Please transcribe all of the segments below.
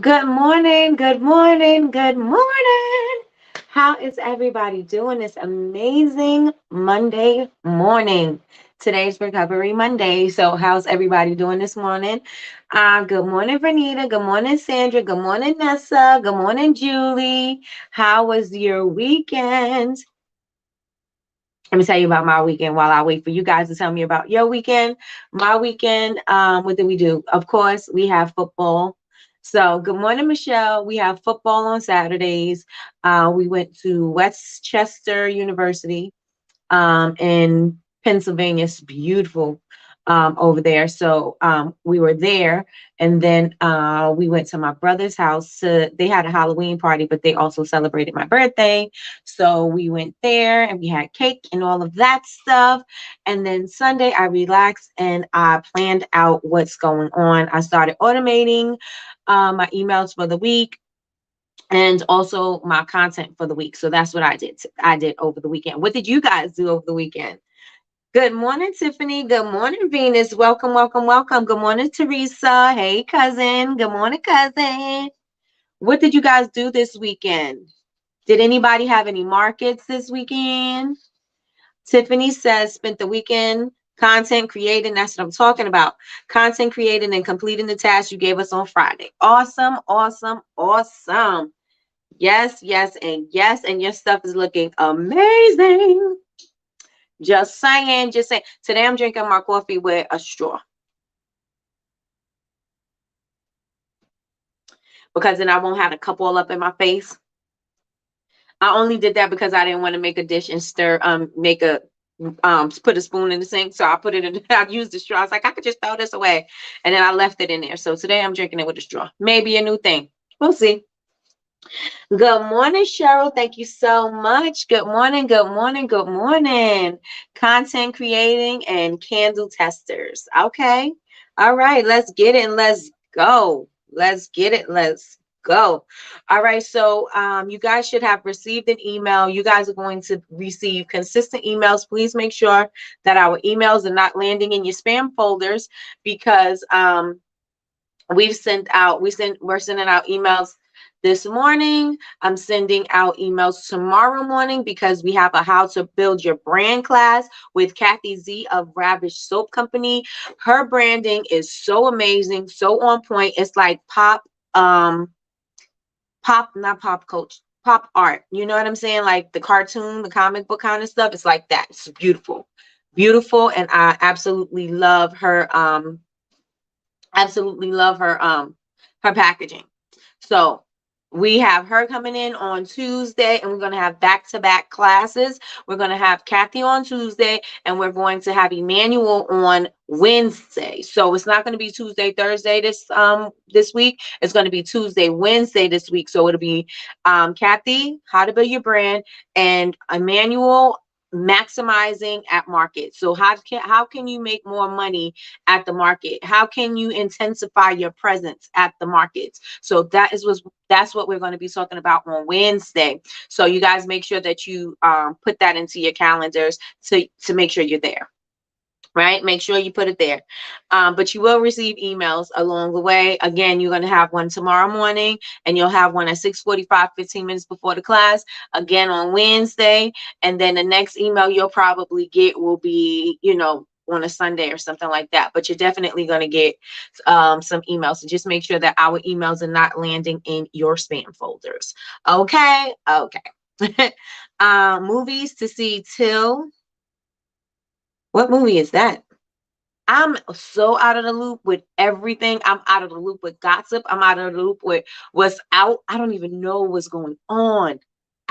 Good morning, good morning, good morning. How is everybody doing this amazing Monday morning? Today's Recovery Monday. So, how's everybody doing this morning? Good morning, Vernita. Good morning, Sandra. Good morning, Nessa. Good morning, Julie. How was your weekend? Let me tell you about my weekend while I wait for you guys to tell me about your weekend. My weekend, what did we do? Of course, we have football. So, good morning, Michelle. We have football on Saturdays. We went to Westchester University in Pennsylvania. It's beautiful over there. So we were there, and then we went to my brother's house. They had a Halloween party, but they also celebrated my birthday. So we went there, and we had cake and all of that stuff. And then Sunday, I relaxed and I planned out what's going on. I started automating my emails for the week and also my content for the week. So that's what I did. I did over the weekend. What did you guys do over the weekend? Good morning, Tiffany. Good morning, Venus. Welcome, welcome, welcome. Good morning, Teresa. Hey, cousin. Good morning, cousin. What did you guys do this weekend? Did anybody have any markets this weekend? Tiffany says, spent the weekend content creating. That's what I'm talking about. Content creating and completing the task you gave us on Friday. Awesome, awesome, awesome. Yes, yes, and yes. And your stuff is looking amazing. Just saying, just saying. Today I'm drinking my coffee with a straw because then I won't have a cup all up in my face. I only did that because I didn't want to make a dish and put a spoon in the sink. So I put it in, I used the straw. I was like, I could just throw this away. And then I left it in there. So today I'm drinking it with a straw. Maybe a new thing. We'll see. Good morning, Cheryl. Thank you so much. Good morning, good morning, good morning. Content creating and candle testers. Okay. All right. Let's get it and let's go. Let's get it. Let's go. All right. So you guys should have received an email. You guys are going to receive consistent emails. Please make sure that our emails are not landing in your spam folders because we're sending out emails this morning. I'm sending out emails tomorrow morning because we have a how to build your brand class with Kathy Z of Ravish Soap Company. Her branding is so amazing, so on point. It's like not pop coach, pop art. You know what I'm saying? Like the cartoon, the comic book kind of stuff. It's like that. It's beautiful. Beautiful. And I absolutely love her packaging. So we have her coming in on Tuesday, and we're going to have back-to-back classes. We're going to have Kathy on Tuesday, and we're going to have Emmanuel on Wednesday. So it's not going to be Tuesday, Thursday this week. It's going to be Tuesday, Wednesday this week. So it'll be Kathy, how to build your brand, and Emmanuel, maximizing at market. So how can you make more money at the market? How can you intensify your presence at the markets? So that's what we're going to be talking about on Wednesday. So you guys make sure that you put that into your calendars to make sure you're there. Right? Make sure you put it there. But you will receive emails along the way. Again, you're going to have one tomorrow morning, and you'll have one at 6:45, 15 minutes before the class, again on Wednesday. And then the next email you'll probably get will be, on a Sunday or something like that. But you're definitely going to get some emails. So just make sure that our emails are not landing in your spam folders. Okay? Okay. Movies to see till. What movie is that? I'm so out of the loop with everything. I'm out of the loop with gossip. I'm out of the loop with what's out. I don't even know what's going on.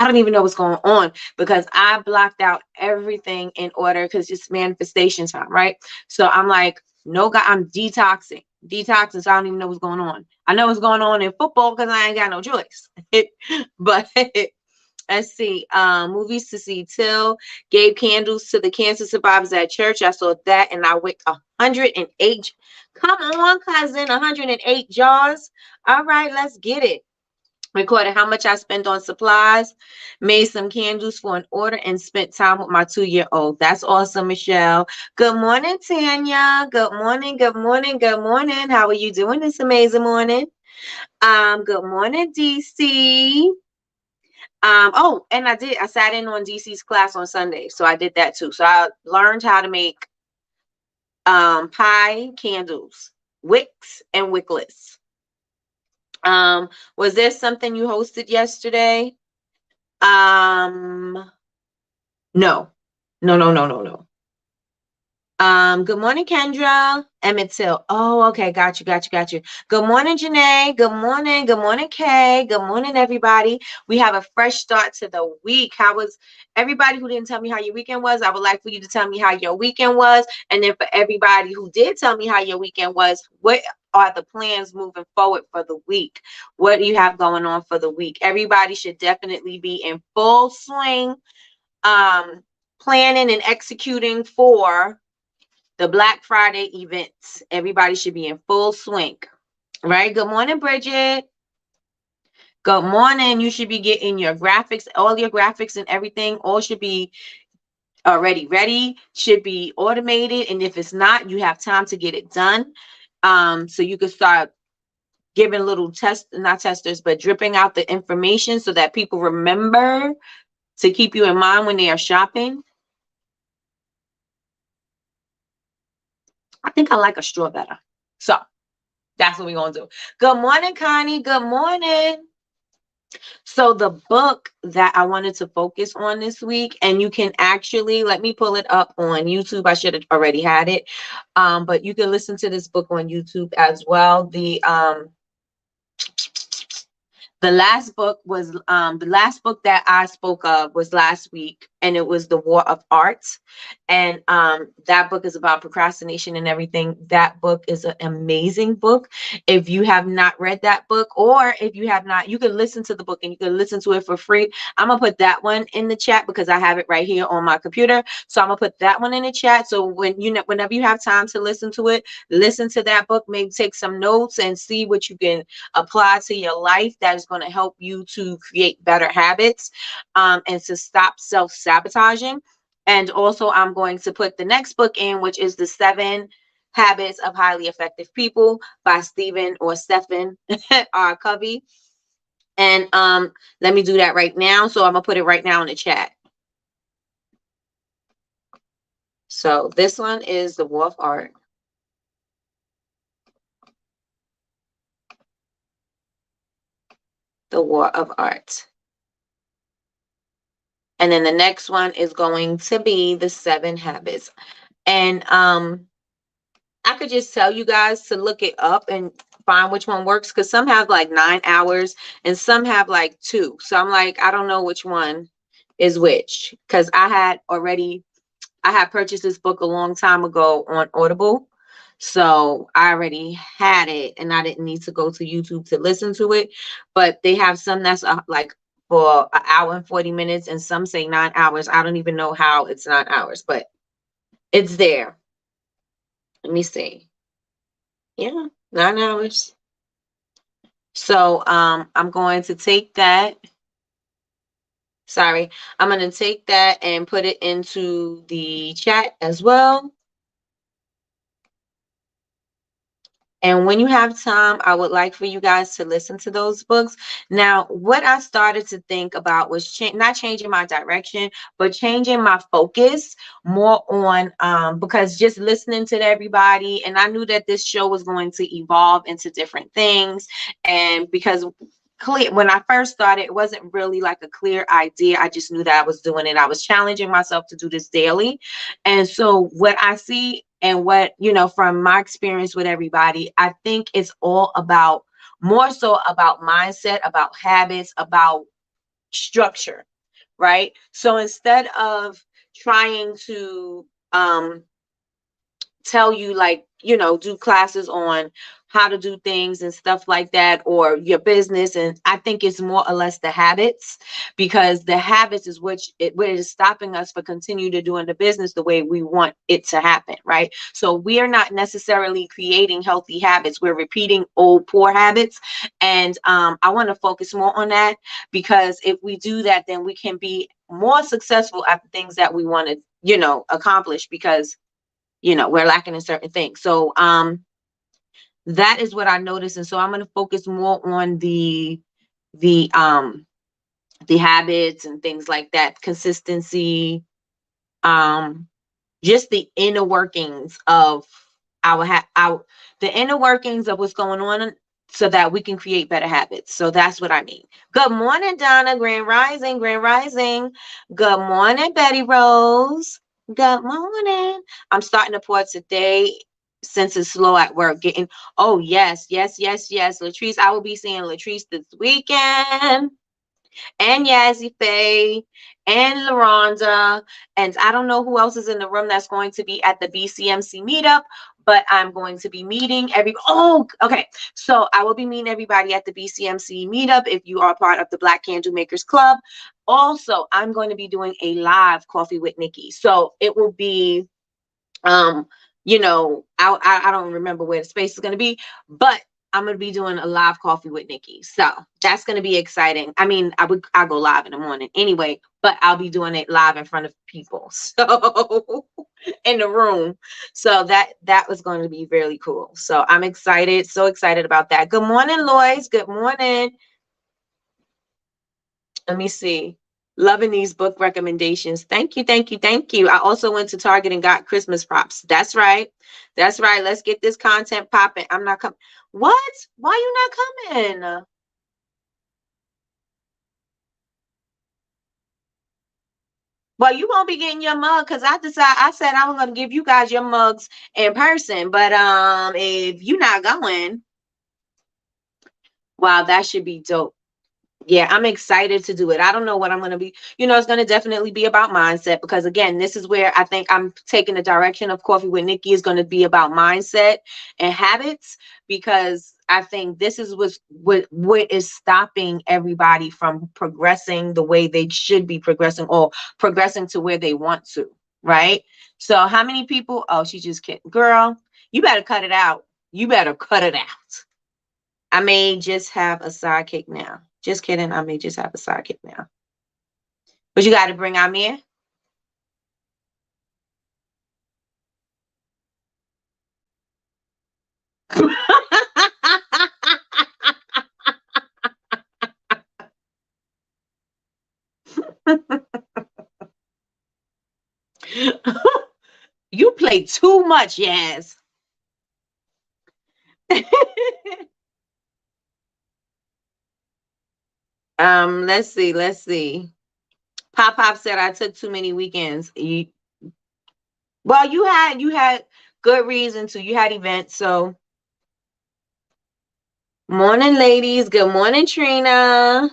I don't even know what's going on because I blocked out everything in order because it's manifestation time, right? So I'm like, no, God, I'm detoxing. Detoxing, so I don't even know what's going on. I know what's going on in football because I ain't got no choice. But let's see. Movies to see till. Gave candles to the cancer survivors at church. I saw that, and I went 108. Come on, cousin, 108 jars. All right, let's get it. Recorded how much I spent on supplies, made some candles for an order, and spent time with my 2-year-old. That's awesome, Michelle. Good morning, Tanya. Good morning, good morning, good morning. How are you doing this amazing morning? Good morning, DC. Oh, and I sat in on DC's class on Sunday, so I did that too. So I learned how to make pie candles, wicks and wicklets. Was there something you hosted yesterday? Um, no, no. Good morning, Kendra. Emmett Till. Oh, okay. Got you. Good morning, Janae. Good morning. Good morning, Kay. Good morning, everybody. We have a fresh start to the week. How was everybody who didn't tell me how your weekend was? I would like for you to tell me how your weekend was. And then for everybody who did tell me how your weekend was, what are the plans moving forward for the week? What do you have going on for the week? Everybody should definitely be in full swing, planning and executing for the Black Friday events. Everybody should be in full swing. Right? Good morning, Bridget. Good morning. You should be getting your graphics, all your graphics and everything, all should be already ready, should be automated. And if it's not, you have time to get it done. So you can start giving little not testers, but dripping out the information so that people remember to keep you in mind when they are shopping. I think I like a straw better. So that's what we're going to do. Good morning, Connie. Good morning. So the book that I wanted to focus on this week, and you can actually, let me pull it up on YouTube. I should have already had it. But you can listen to this book on YouTube as well. The last book that I spoke of was last week, and it was The War of Art. And that book is about procrastination and everything. That book is an amazing book. If you have not read that book, or if you have not, you can listen to the book and you can listen to it for free. I'm gonna put that one in the chat because I have it right here on my computer. So I'm gonna put that one in the chat. So whenever you have time to listen to it, listen to that book, maybe take some notes and see what you can apply to your life that is going to help you to create better habits, and to stop self-sabotaging. And also, I'm going to put the next book in, which is The 7 Habits of Highly Effective People by Stephen R. Covey. And let me do that right now. So I'm going to put it right now in the chat. So this one is The War of Art. The War of Art. And then the next one is going to be The 7 Habits. And I could just tell you guys to look it up and find which one works, because some have like 9 hours and some have like 2. So I'm like, I don't know which one is which, because I had purchased this book a long time ago on Audible. So I already had it and I didn't need to go to YouTube to listen to it. But they have some that's like for an hour and 40 minutes, and some say 9 hours. I don't even know how it's 9 hours, but it's there. Let me see. Yeah, 9 hours. So I'm going to take that. Sorry, I'm going to take that and put it into the chat as well. And when you have time, I would like for you guys to listen to those books. Now, what I started to think about was not changing my direction, but changing my focus more on, because just listening to everybody, and I knew that this show was going to evolve into different things. And because when I first started, it wasn't really like a clear idea. I just knew that I was doing it. I was challenging myself to do this daily. And so what I see, and what, from my experience with everybody, I think it's all about, more so about mindset, about habits, about structure, right? So instead of trying to tell you, like, do classes on how to do things and stuff like that, or your business, and I think it's more or less the habits, because the habits is what is stopping us for continue to doing the business the way we want it to happen, right? So we are not necessarily creating healthy habits, we're repeating old poor habits. And I want to focus more on that, because if we do that, then we can be more successful at the things that we want to accomplish, because we're lacking in certain things. So That is what I noticed. And so I'm going to focus more on the habits and things like that, consistency, um, just the inner workings of our the inner workings of what's going on so that we can create better habits. So that's what I mean. Good morning, Donna. Grand Rising, Grand Rising. Good morning, Betty Rose. Good morning. I'm starting to pour today since it's slow at work. Getting, oh yes, yes, yes, yes. Latrice, I will be seeing Latrice this weekend, and Yazzie Faye and LaRonda. And I don't know who else is in the room that's going to be at the BCMC meetup, but I'm going to be meeting oh, okay. So I will be meeting everybody at the BCMC meetup if you are part of the Black Candle Makers Club. Also, I'm going to be doing a live coffee with Nikki. So it will be um I don't remember where the space is going to be, but I'm going to be doing a live coffee with Nikki. So that's going to be exciting. I mean, I go live in the morning anyway, but I'll be doing it live in front of people. So in the room. So that was going to be really cool. So I'm excited. So excited about that. Good morning, Lois. Good morning. Let me see. Loving these book recommendations. Thank you, thank you, thank you. I also went to Target and got Christmas props. That's right. That's right. Let's get this content popping. I'm not coming. What? Why you not coming? Well, you won't be getting your mug because I said I was gonna give you guys your mugs in person. But if you're not going, wow, that should be dope. Yeah, I'm excited to do it. I don't know what I'm going to be. It's going to definitely be about mindset because, again, this is where I think I'm taking the direction of Coffee with Nikki is going to be about mindset and habits, because I think this is what is stopping everybody from progressing the way they should be progressing, or progressing to where they want to. Right. So how many people? Oh, she just kidding. Girl, you better cut it out. You better cut it out. I may just have a sidekick now. Just kidding. I may just have a sidekick now. But you got to bring Amir. You play too much, Yaz. Let's see. Let's see. Pop Pop said I took too many weekends. Well, you had good reason to. You had events, so morning, ladies. Good morning, Trina.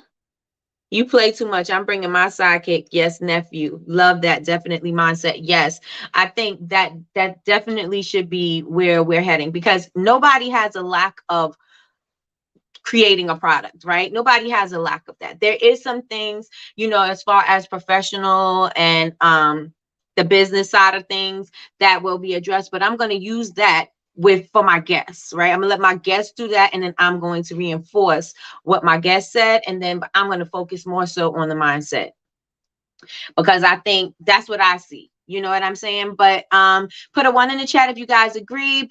You play too much. I'm bringing my sidekick. Yes, nephew. Love that. Definitely mindset. Yes. I think that definitely should be where we're heading, because nobody has a lack of creating a product, right? Nobody has a lack of that. There is some things, as far as professional and the business side of things, that will be addressed, but I'm going to use that for my guests, right? I'm gonna let my guests do that, and then I'm going to reinforce what my guest said, and then I'm going to focus more so on the mindset, because I think that's what I see. You know what I'm saying? But put a 1 in the chat if you guys agree.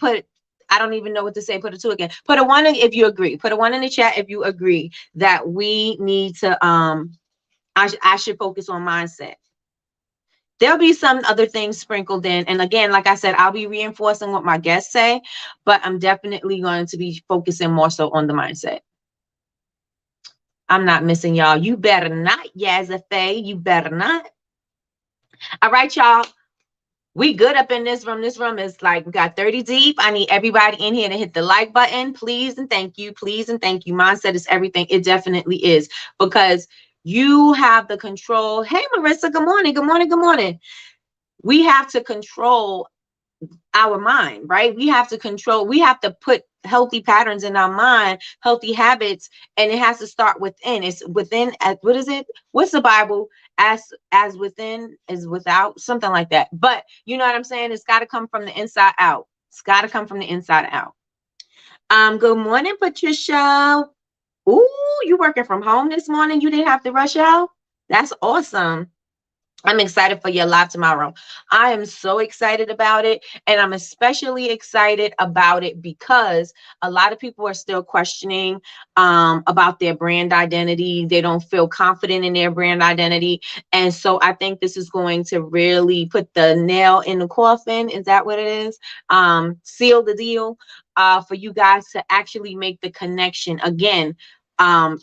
I don't even know what to say. Put a 2 again. Put a 1 if you agree. Put a 1 in the chat if you agree that we need to I should focus on mindset. There'll be some other things sprinkled in. And again, like I said, I'll be reinforcing what my guests say, but I'm definitely going to be focusing more so on the mindset. I'm not missing y'all. You better not, Yazafay. You better not. All right, y'all. We good up in this room. This room is like, we got 30 deep. I need everybody in here to hit the like button. Please and thank you. Please and thank you. Mindset is everything. It definitely is, because you have the control. Hey, Marissa. Good morning. Good morning. Good morning. We have to control our mind, right? We have to put healthy patterns in our mind, healthy habits, and it has to start within. It's within. What is it? What's the Bible? As within is without, something like that. But you know what I'm saying? It's got to come from the inside out. It's got to come from the inside out. Good morning, Patricia. Ooh, you working from home this morning? You didn't have to rush out? That's awesome. I'm excited for your live tomorrow. I am so excited about it. And I'm especially excited about it because a lot of people are still questioning about their brand identity. They don't feel confident in their brand identity. And so I think this is going to really put the nail in the coffin. Is that what it is? Seal the deal for you guys to actually make the connection. Again,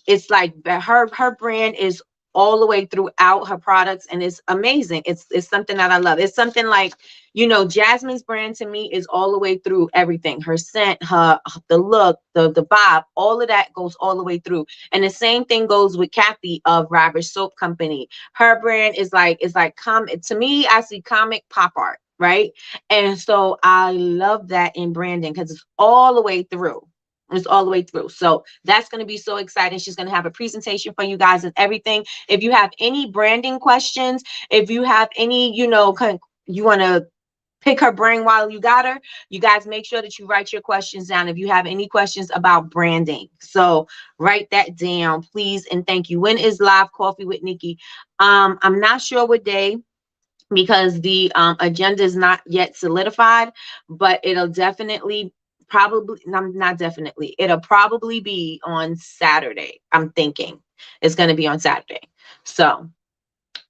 it's like her brand is all the way throughout her products, and it's amazing. It's something that I love. It's something like, Jasmine's brand to me is all the way through everything. Her scent, the look, the vibe, all of that goes all the way through. And the same thing goes with Kathy of Ravish Soap Company. Her brand is like comic to me. I see comic pop art, right? And so I love that in branding because it's all the way through. It's all the way through. So that's going to be so exciting. She's going to have a presentation for you guys and everything. If you have any branding questions, if you have any, you want to pick her brain while you got her, you guys make sure that you write your questions down if you have any questions about branding. So write that down, please. And thank you. When is live coffee with Nikki? I'm not sure what day, because the agenda is not yet solidified, but it'll definitely probably not definitely it'll probably be on Saturday. I'm thinking it's going to be on Saturday, so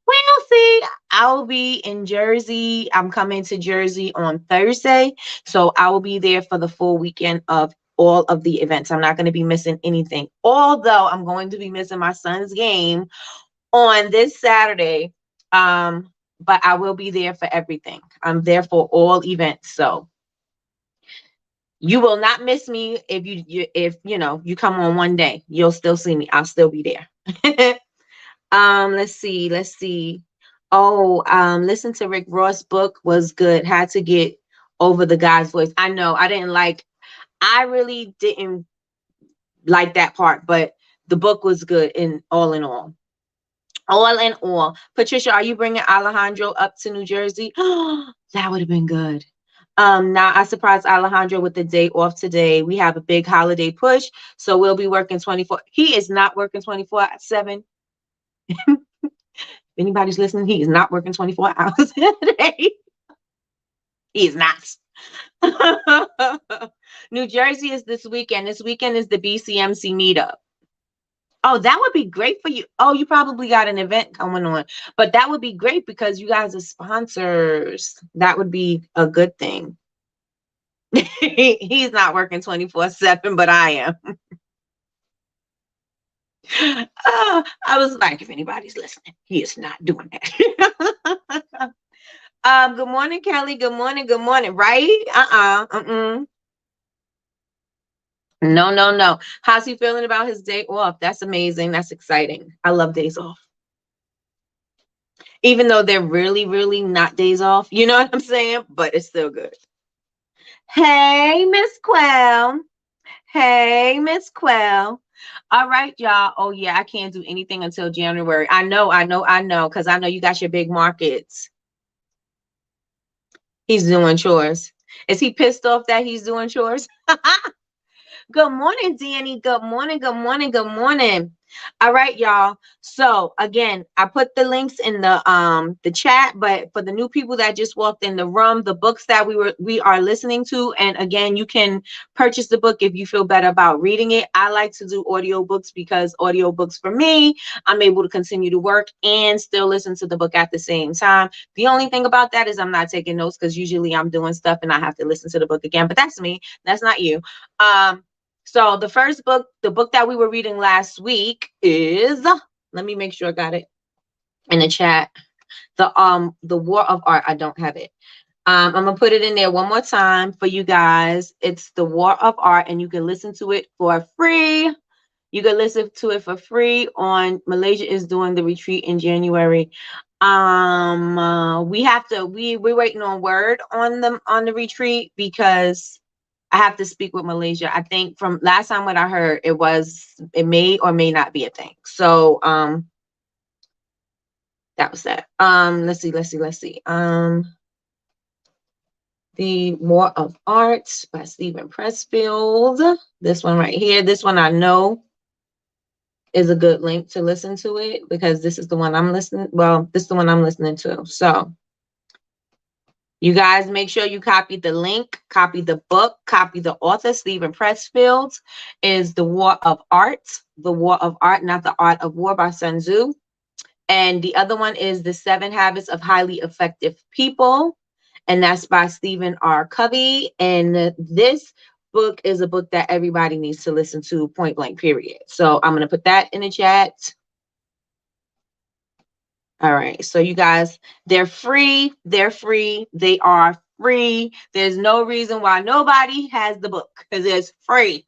we'll see. I'll be in Jersey. I'm coming to Jersey on Thursday, so I will be there for the full weekend of all of the events. I'm not going to be missing anything, although I'm going to be missing my son's game on this Saturday. But I will be there for everything. I'm there for all events. So you will not miss me if you come on one day. You'll still see me. I'll still be there. Let's see. Oh, listen to Rick Ross' book was good. Had to get over the guy's voice. I know I really didn't like that part, but the book was good in all. All in all, Patricia, are you bringing Alejandro up to New Jersey? That would have been good. Now I surprised Alejandro with the day off today. We have a big holiday push, so we'll be working 24. He is not working 24/7. If anybody's listening, he is not working 24 hours a day. He is not. New Jersey is this weekend. This weekend is the BCMC meetup. Oh, that would be great for you. Oh, you probably got an event coming on, but that would be great because you guys are sponsors. That would be a good thing. He's not working 24/7, but I am. I was like, if anybody's listening, he is not doing that. Good morning, Kelly. Good morning. Good morning. Right? No, no, no. How's he feeling about his day off? That's amazing. That's exciting. I love days off. Even though they're really, really not days off. You know what I'm saying? But it's still good. Hey, Miss Quell. Hey, Miss Quell. All right, y'all. Oh, yeah, I can't do anything until January. I know, because I know you got your big markets. He's doing chores. Is he pissed off that he's doing chores? Good morning, Danny. Good morning. Good morning. Good morning. All right, y'all. So again, I put the links in the chat, but for the new people that just walked in the room, the books that we are listening to, and again, you can purchase the book if you feel better about reading it. I like to do audiobooks because audiobooks for me, I'm able to continue to work and still listen to the book at the same time. The only thing about that is I'm not taking notes because usually I'm doing stuff and I have to listen to the book again, but that's me. That's not you. So the first book, the book that we were reading last week is, let me make sure I got it in the chat. The War of Art. I don't have it. I'm gonna put it in there one more time for you guys. It's The War of Art, and you can listen to it for free. You can listen to it for free on Malaysia is doing the retreat in January. We're waiting on word on the retreat because I have to speak with Malaysia. I think from last time what I heard, it may or may not be a thing. So that was that. Let's see. The War of Art by Stephen Pressfield. This one right here. This one I know. is a good link to listen to it, because this is the one I'm listening. Well, this is the one I'm listening to. So you guys make sure you copy the link, copy the book, copy the author. Stephen Pressfield is The War of Art, The War of Art, not The Art of War by Sun Tzu. And the other one is The 7 Habits of Highly Effective People, and that's by Stephen R. Covey. And this book is a book that everybody needs to listen to, point blank, period. So I'm going to put that in the chat. All right. So you guys, they're free. They're free. They are free. There's no reason why nobody has the book, because it's free.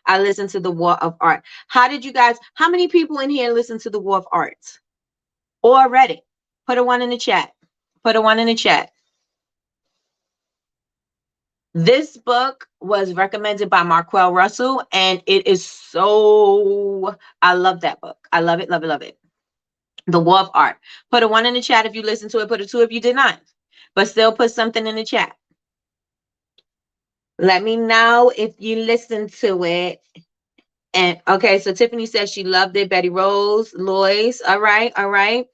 I listened to The War of Art. How many people in here listen to The War of Art or read it? Put a 1 in the chat. Put a 1 in the chat. This book was recommended by Marquel Russell, and it is so, I love that book. I love it, love it, love it. The War of Art. Put a 1 in the chat if you listened to it. Put a 2 if you did not. But still put something in the chat. Let me know if you listened to it. And okay, so Tiffany says she loved it. Betty Rose, Lois. All right, all right.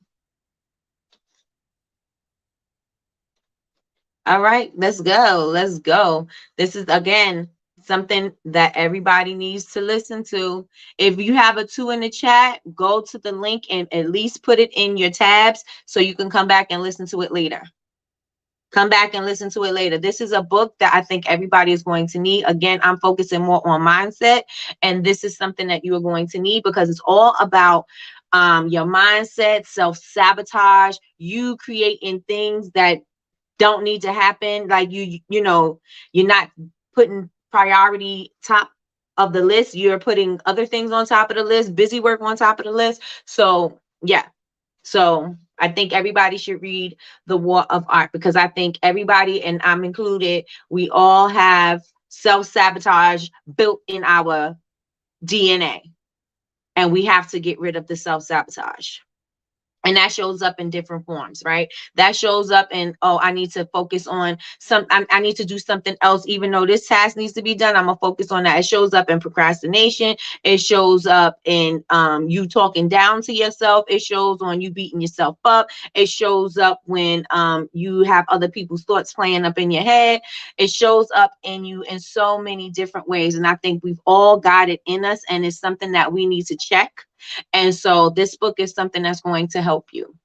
All right, let's go. Let's go. This is, again, something that everybody needs to listen to. If you have a 2 in the chat, go to the link and at least put it in your tabs so you can come back and listen to it later. Come back and listen to it later. This is a book that I think everybody is going to need. Again, I'm focusing more on mindset, and this is something that you are going to need, because it's all about your mindset, self-sabotage, you creating things that don't need to happen. Like you know, you're not putting priority top of the list. You're putting other things on top of the list, busy work on top of the list. So yeah. So I think everybody should read The War of Art, because I think everybody, and I'm included, we all have self-sabotage built in our DNA, and we have to get rid of the self-sabotage. And that shows up in different forms, right? That shows up in, oh, I need to focus on I need to do something else, even though this task needs to be done. I'm gonna focus on that. It shows up in procrastination. It shows up in you talking down to yourself. It shows on you beating yourself up. It shows up when you have other people's thoughts playing up in your head. It shows up in you in so many different ways. And I think we've all got it in us, and it's something that we need to check. And so this book is something that's going to help you.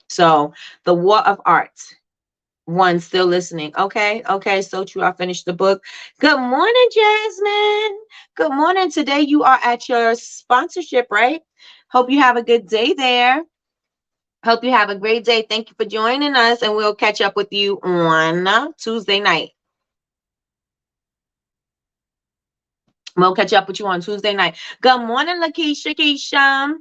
So The War of Art. 1 still listening. Okay. Okay. So true. I finished the book. Good morning, Jasmine. Good morning. Today you are at your sponsorship, right? Hope you have a good day there. Hope you have a great day. Thank you for joining us, and we'll catch up with you on Tuesday night. We'll catch up with you on Tuesday night. Good morning, Lakeisha Keisha.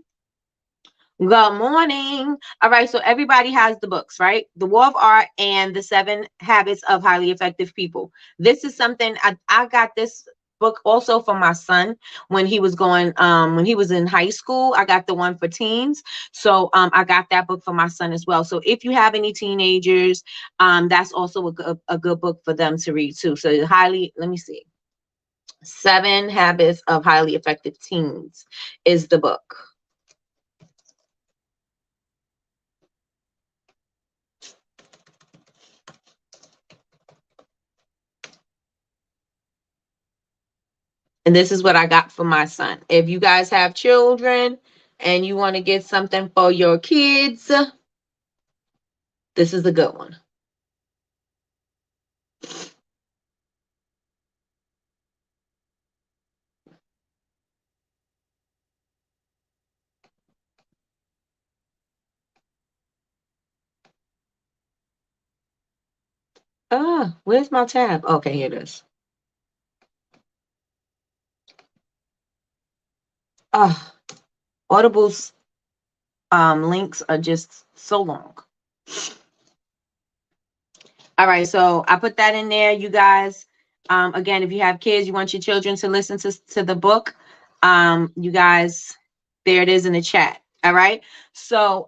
Good morning. All right, so everybody has the books, right? The War of Art and The 7 Habits of Highly Effective People. This is something I got this book also for my son when he was when he was in high school. I got the one for teens. So I got that book for my son as well. So if you have any teenagers, that's also a good book for them to read too. So let me see. 7 Habits of Highly Effective Teens is the book. And this is what I got for my son. If you guys have children and you want to get something for your kids, this is a good one. Where's my tab? Okay, here it is. Audible's links are just so long. All right, so I put that in there, you guys. Again, if you have kids, you want your children to listen to the book, you guys, there it is in the chat. All right, so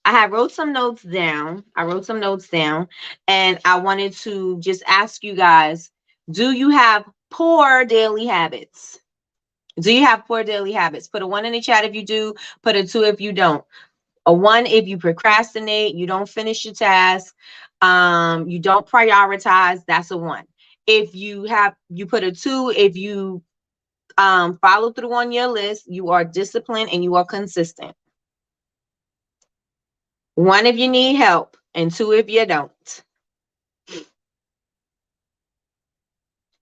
I wrote some notes down. And I wanted to just ask you guys, do you have poor daily habits? Do you have poor daily habits? Put a 1 in the chat if you do. Put a 2 if you don't. A 1 if you procrastinate, you don't finish your task, you don't prioritize. That's a 1. If you put a 2 if you follow through on your list, you are disciplined and you are consistent. 1 if you need help, and 2 if you don't.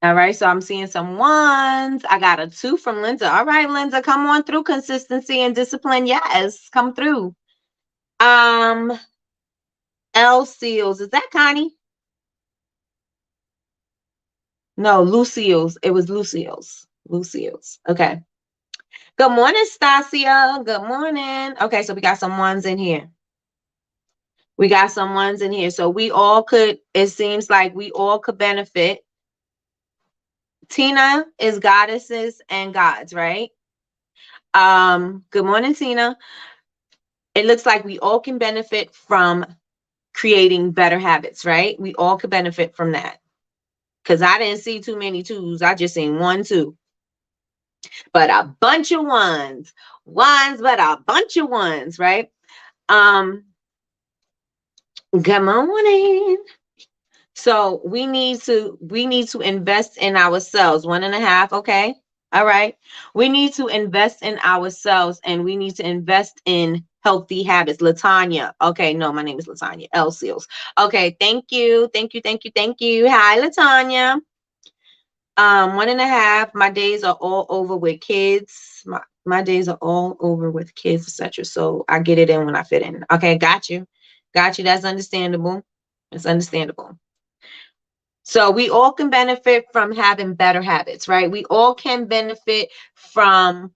All right, so I'm seeing some 1s. I got a 2 from Linda. All right, Linda, come on through. Consistency and discipline. Yes, come through. L Seals. Is that Connie? No, Lucille's. It was Lucille's. Lucille's. Okay. Good morning, Stasia. Good morning. Okay, so we got some 1s in here. We got some 1s in here. So we all could, it seems like we all could benefit. Tina is goddesses and gods, right? Good morning, Tina. It looks like we all can benefit from creating better habits, right? We all could benefit from that. Because I didn't see too many 2s. I just seen 1, 2. But a bunch of 1s. 1s, but a bunch of 1s, right? Good morning. So we need to invest in ourselves. 1.5, okay? All right. We need to invest in ourselves, and we need to invest in healthy habits. Latanya. Okay, no, my name is Latanya. L Seals. Okay, thank you. Thank you. Thank you. Thank you. Hi, Latanya. 1.5. My days are all over with kids. My days are all over with kids, etc. So I get it in when I fit in. Okay, got you. Got you. That's understandable. It's understandable. So we all can benefit from having better habits, right? We all can benefit from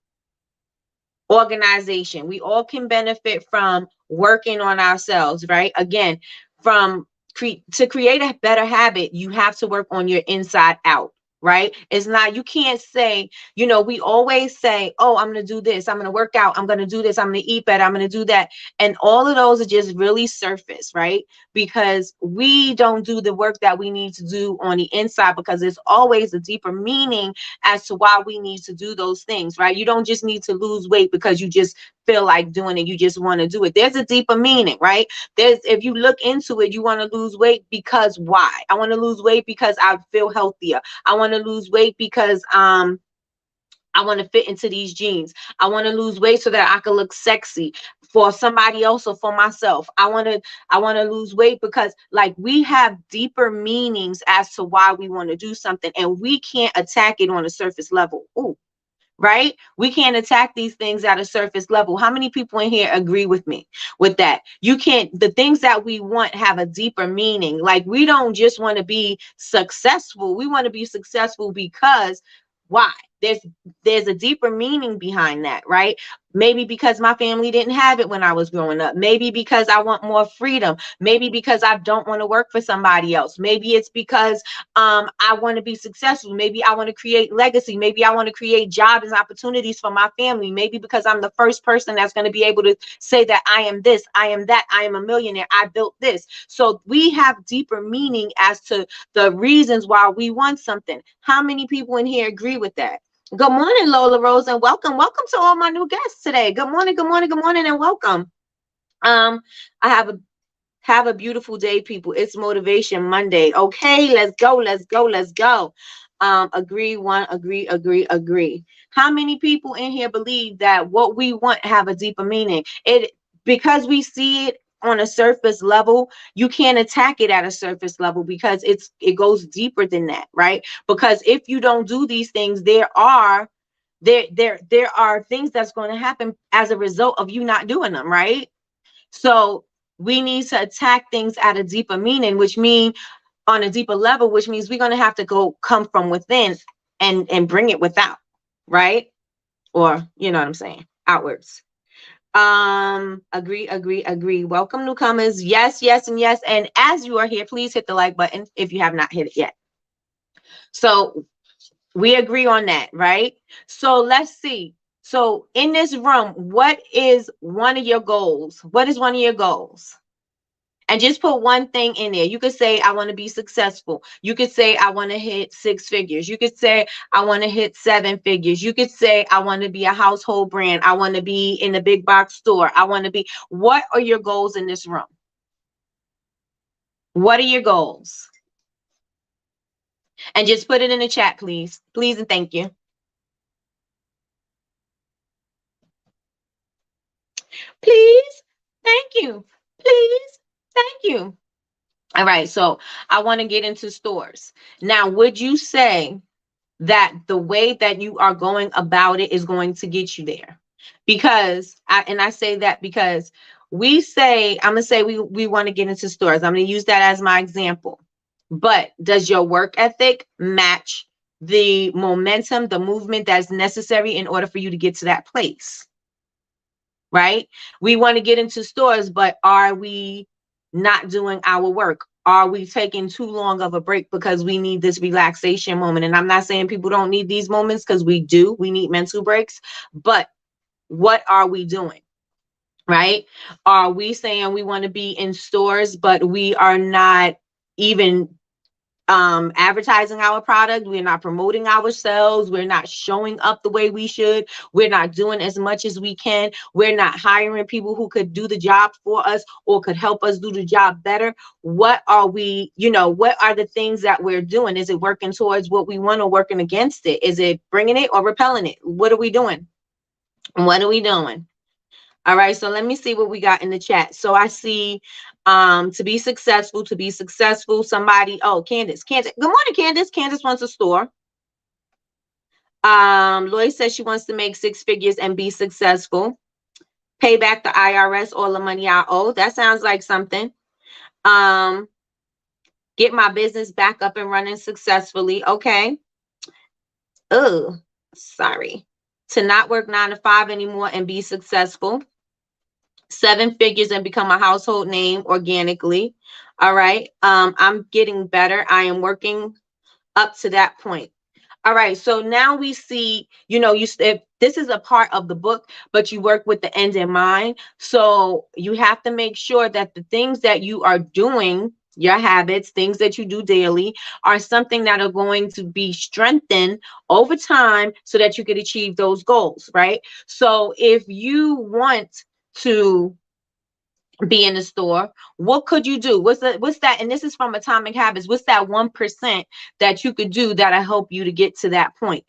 organization. We all can benefit from working on ourselves, right? Again, to create a better habit, you have to work on your inside out, right? It's not, you can't say, we always say, oh, I'm going to do this, I'm going to work out, I'm going to do this, I'm going to eat better, I'm going to do that. And all of those are just really surface, right? Because we don't do the work that we need to do on the inside, because there's always a deeper meaning as to why we need to do those things, right? You don't just need to lose weight because you just feel like doing it, you just want to do it. There's a deeper meaning, right? If you look into it, you want to lose weight because why? I want to lose weight because I feel healthier. I want to lose weight because I want to fit into these jeans. I want to lose weight so that I can look sexy for somebody else or for myself. I want to lose weight because, like, we have deeper meanings as to why we want to do something, and we can't attack it on a surface level. Ooh. Right? We can't attack these things at a surface level. How many people in here agree with me with that? You can't, the things that we want have a deeper meaning. Like, we don't just want to be successful. We want to be successful because why? There's a deeper meaning behind that, right? Maybe because my family didn't have it when I was growing up. Maybe because I want more freedom. Maybe because I don't want to work for somebody else. Maybe it's because I want to be successful. Maybe I want to create legacy. Maybe I want to create jobs and opportunities for my family. Maybe because I'm the first person that's going to be able to say that I am this, I am that, I am a millionaire, I built this. So we have deeper meaning as to the reasons why we want something. How many people in here agree with that? Good morning, Lola Rose, and welcome. Welcome to all my new guests today. Good morning, good morning, good morning, and welcome. I have a beautiful day, people. It's Motivation Monday. Okay, let's go, let's go, let's go. Agree, agree. How many people in here believe that what we want have a deeper meaning? Because we see it on a surface level, you can't attack it at a surface level because it goes deeper than that, right? Because if you don't do these things, there are things that's going to happen as a result of you not doing them, right? So we need to attack things at a deeper meaning, which means on a deeper level, which means we're going to have to come from within and bring it without, right? Or, you know what I'm saying, outwards. Agree. Welcome, newcomers. Yes, yes, and yes. And as you are here, please hit the like button if you have not hit it yet. So we agree on that, right? So let's see. So in this room, what is one of your goals? What is one of your goals? And just put one thing in there. You could say, I want to be successful. You could say, I want to hit 6 figures. You could say, I want to hit 7 figures. You could say, I want to be a household brand. I want to be in a big box store. I want to be. What are your goals in this room? What are your goals? And just put it in the chat, please. Please and thank you. Please, thank you. Please, thank you. All right, so I want to get into stores. Now, would you say that the way that you are going about it is going to get you there? Because I say that because I'm gonna say we want to get into stores. I'm gonna use that as my example. But does your work ethic match the momentum, the movement that's necessary in order for you to get to that place? Right? We want to get into stores, but are we not doing our work? Are we taking too long of a break because we need this relaxation moment? And I'm not saying people don't need these moments, because we do. We need mental breaks. But what are we doing? Right? Are we saying we want to be in stores, but we are not even advertising our product? We're not promoting ourselves. We're not showing up the way we should. We're not doing as much as we can. We're not hiring people who could do the job for us or could help us do the job better. What are we, what are the things that we're doing? Is it working towards what we want or working against it? Is it bringing it or repelling it? What are we doing? What are we doing? All right, so let me see what we got in the chat. So I see to be successful, somebody, Candace. Good morning, Candace. Candace wants a store. Lloyd says she wants to make 6 figures and be successful. Pay back the IRS all the money I owe. That sounds like something. Get my business back up and running successfully. Okay. Oh, sorry. To not work 9 to 5 anymore and be successful. 7 figures and become a household name organically. All right. I'm getting better. I am working up to that point. All right. So now we see, if this is a part of the book, but you work with the end in mind. So you have to make sure that the things that you are doing, your habits, things that you do daily, are something that are going to be strengthened over time so that you could achieve those goals. Right. So if you want to be in the store, what could you do? What's that? And this is from Atomic Habits. What's that 1% that you could do that'll help you to get to that point?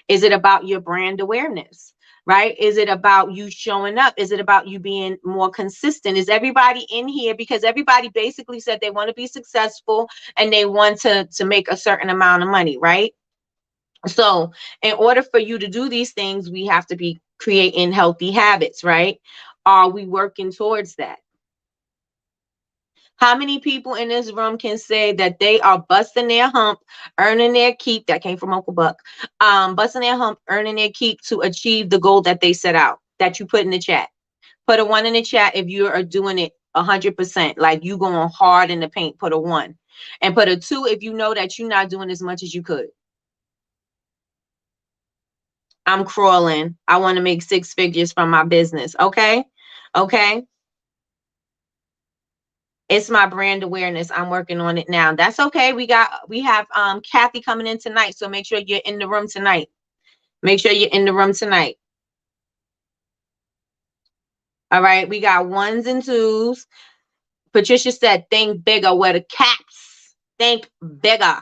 Is it about your brand awareness? Right? Is it about you showing up? Is it about you being more consistent? Is everybody in here? Because everybody basically said they want to be successful and they want to make a certain amount of money, right? So in order for you to do these things, we have to be creating healthy habits, right? Are we working towards that? How many people in this room can say that they are busting their hump, earning their keep? That came from Uncle Buck. Busting their hump, earning their keep to achieve the goal that they set out, that you put in the chat. Put a 1 in the chat if you are doing it 100%, like you going hard in the paint. Put a 1, and put a 2 if you know that you're not doing as much as you could. I'm crawling. I want to make 6 figures from my business. Okay. It's my brand awareness. I'm working on it now. That's okay. We have Kathy coming in tonight. So make sure you're in the room tonight. All right. We got 1s and 2s. Patricia said, think bigger. Where the caps? Think bigger.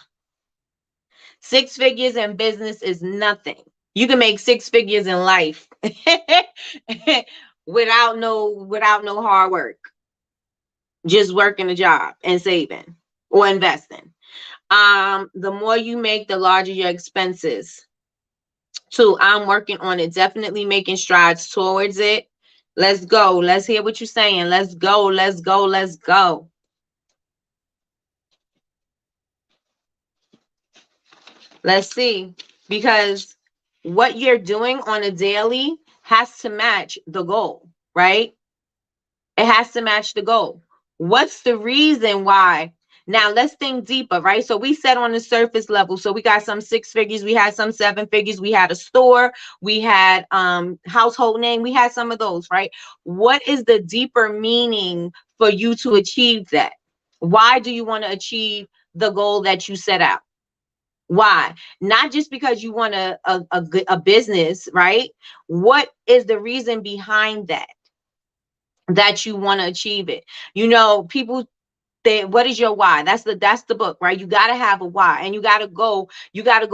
6 figures in business is nothing. You can make 6 figures in life without no hard work. Just working a job and saving or investing. The more you make, the larger your expenses. 2, I'm working on it. Definitely making strides towards it. Let's go. Let's hear what you're saying. Let's go. Let's see. Because what you're doing on a daily has to match the goal, right? It has to match the goal. What's the reason why Now let's think deeper, right? So we said on the surface level, so we got some 6 figures, we had some 7 figures, we had a store, we had household name, we had some of those, right? What is the deeper meaning for you to achieve that? Why do you want to achieve the goal that you set out? Why? Not just because you want a business, right? What is the reason behind that you want to achieve it? You know, people, what is your why? That's the book, right? You got to have a why, and you got to go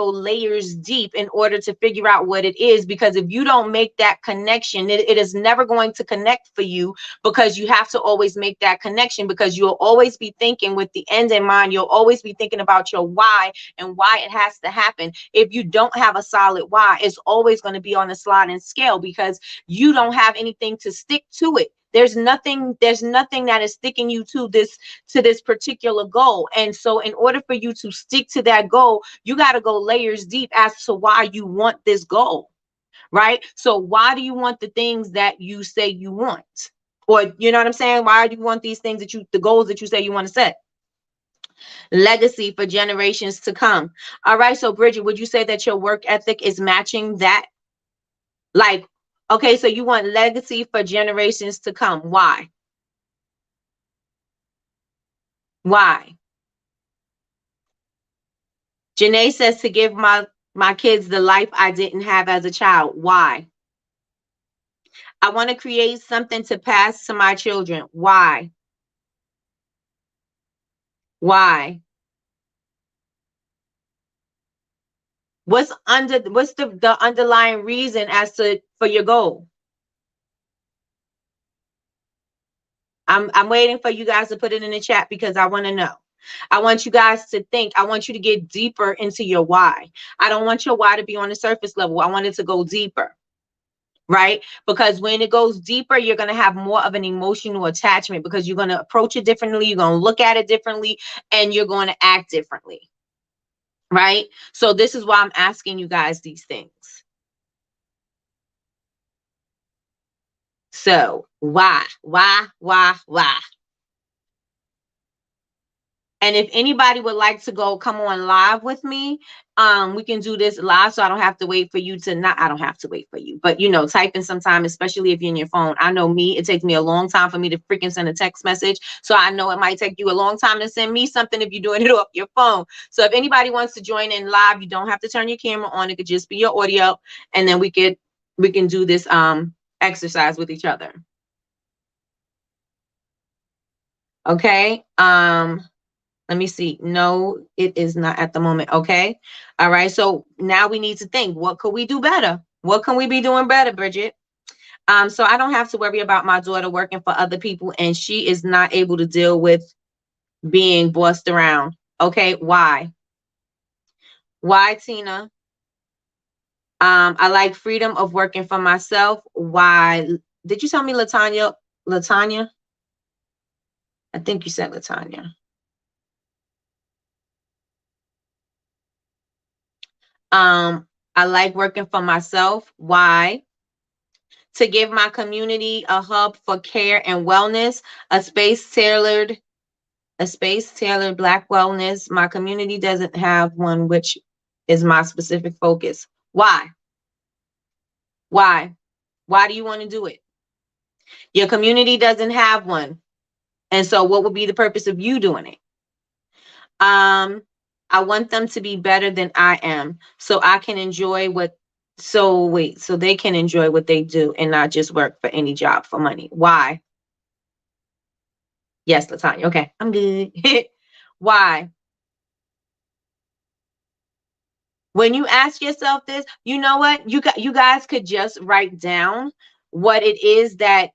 layers deep in order to figure out what it is, because if you don't make that connection, it is never going to connect for you, because you have to always make that connection, because you'll always be thinking with the end in mind. You'll always be thinking about your why and why it has to happen. If you don't have a solid why, it's always going to be on a sliding scale, because you don't have anything to stick to it. There's nothing that is sticking you to this particular goal. And so in order for you to stick to that goal, you got to go layers deep as to why you want this goal, right? So why do you want the things that you say you want? Or, you know what I'm saying? Why do you want these things the goals that you say you want to set? Legacy for generations to come. All right. So Bridget, would you say that your work ethic is matching that? Like, okay, so you want legacy for generations to come. Why? Why? Janae says to give my kids the life I didn't have as a child. Why? I want to create something to pass to my children. Why? Why? What's the underlying reason as to for your goal? I'm waiting for you guys to put it in the chat, because I want to know. I want you guys to think. I want you to get deeper into your why. I don't want your why to be on the surface level. I want it to go deeper. Right? Because when it goes deeper, you're going to have more of an emotional attachment, because you're going to approach it differently. You're going to look at it differently, and you're going to act differently. Right? So this is why I'm asking you guys these things. So why? And if anybody would like to come on live with me, we can do this live, so I don't have to wait for you to I don't have to wait for you, but type in sometime, especially if you're in your phone. I know me, it takes me a long time for me to freaking send a text message. So I know it might take you a long time to send me something if you're doing it off your phone. So if anybody wants to join in live, you don't have to turn your camera on. It could just be your audio, and then we can do this exercise with each other. Okay. Let me see. No, it is not at the moment. Okay. All right. So now we need to think, what could we do better? What can we be doing better, Bridget? So I don't have to worry about my daughter working for other people, and she is not able to deal with being bossed around. Okay. Why? Why, Tina? I like freedom of working for myself. Why? Did you tell me Latanya? Latanya? I think you said Latanya. I like working for myself. Why? To give my community a hub for care and wellness, a space tailored Black wellness. My community doesn't have one, which is my specific focus. Why? Why? Why do you want to do it? Your community doesn't have one. And so what would be the purpose of you doing it? I want them to be better than I am, so I can enjoy so they can enjoy what they do and not just work for any job for money. Why? Yes, Latanya. Okay, I'm good. Why? When you ask yourself this, you know what? You guys could just write down what it is that,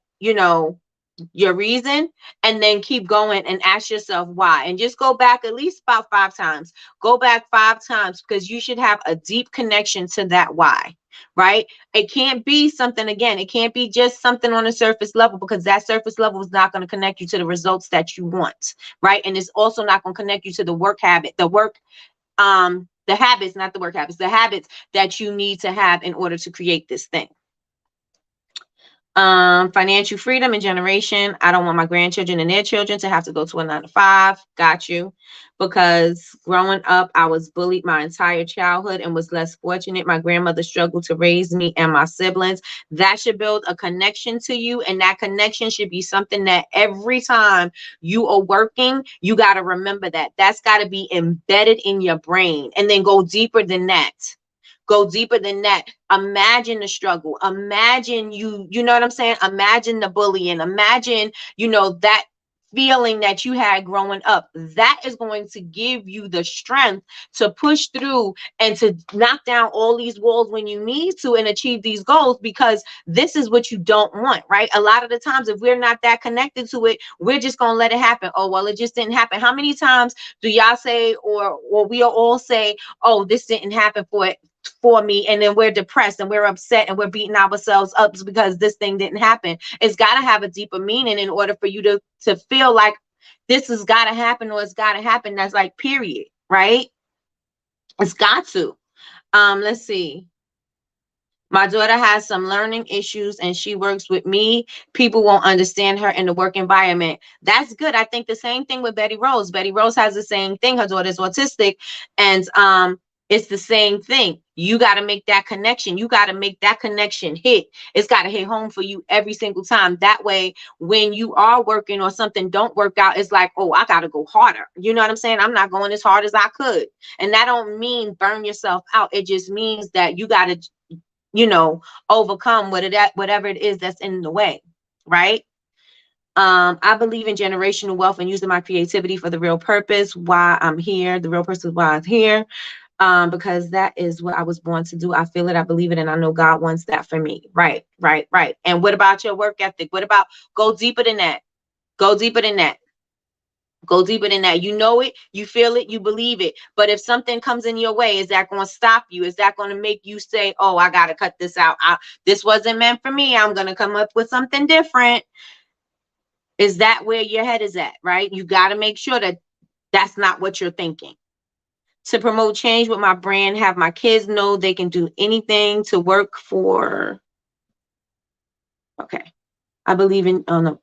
your reason, and then keep going and ask yourself why, and just go back at least about 5 times. Go back 5 times, because you should have a deep connection to that why, right? It can't be something, again, it can't be just something on a surface level, because that surface level is not going to connect you to the results that you want, right? And it's also not going to connect you to the habits, not the work habits, the habits that you need to have in order to create this thing. Financial freedom and generation. I don't want my grandchildren and their children to have to go to a 9 to 5. Got you. Because growing up, I was bullied my entire childhood and was less fortunate. My grandmother struggled to raise me and my siblings. That should build a connection to you. And that connection should be something that every time you are working, you got to remember that. That's got to be embedded in your brain. And then go deeper than that. Go deeper than that. Imagine the struggle. Imagine you know what I'm saying? Imagine the bullying. Imagine, that feeling that you had growing up. That is going to give you the strength to push through and to knock down all these walls when you need to and achieve these goals, because this is what you don't want, right? A lot of the times, if we're not that connected to it, we're just going to let it happen. Oh, well, it just didn't happen. How many times do y'all say, or we all say, oh, this didn't happen for me, and then we're depressed and we're upset and we're beating ourselves up because this thing didn't happen? It's got to have a deeper meaning in order for you to feel like this has got to happen, or it's got to happen. That's like period, right? It's got to. Let's see. My daughter has some learning issues and she works with me. People won't understand her in the work environment. That's good. I think the same thing with Betty Rose. Betty Rose has the same thing. Her daughter's autistic, and it's the same thing. You got to make that connection. You got to make that connection hit. It's got to hit home for you every single time. That way, when you are working or something don't work out, it's like, oh, I got to go harder. You know what I'm saying? I'm not going as hard as I could. And that don't mean burn yourself out. It just means that you got to, overcome whatever it is that's in the way, right? I believe in generational wealth and using my creativity for the real purpose. Why I'm here, the real purpose why I'm here. Because that is what I was born to do. I feel it, I believe it, and I know God wants that for me. Right, right, right. And what about your work ethic? What about go deeper than that? Go deeper than that. Go deeper than that. You know it, you feel it, you believe it. But if something comes in your way, is that going to stop you? Is that going to make you say, oh, I got to cut this out? This wasn't meant for me. I'm going to come up with something different. Is that where your head is at, right? You got to make sure that that's not what you're thinking. To promote change with my brand, have my kids know they can do anything to work for. Okay. I believe in to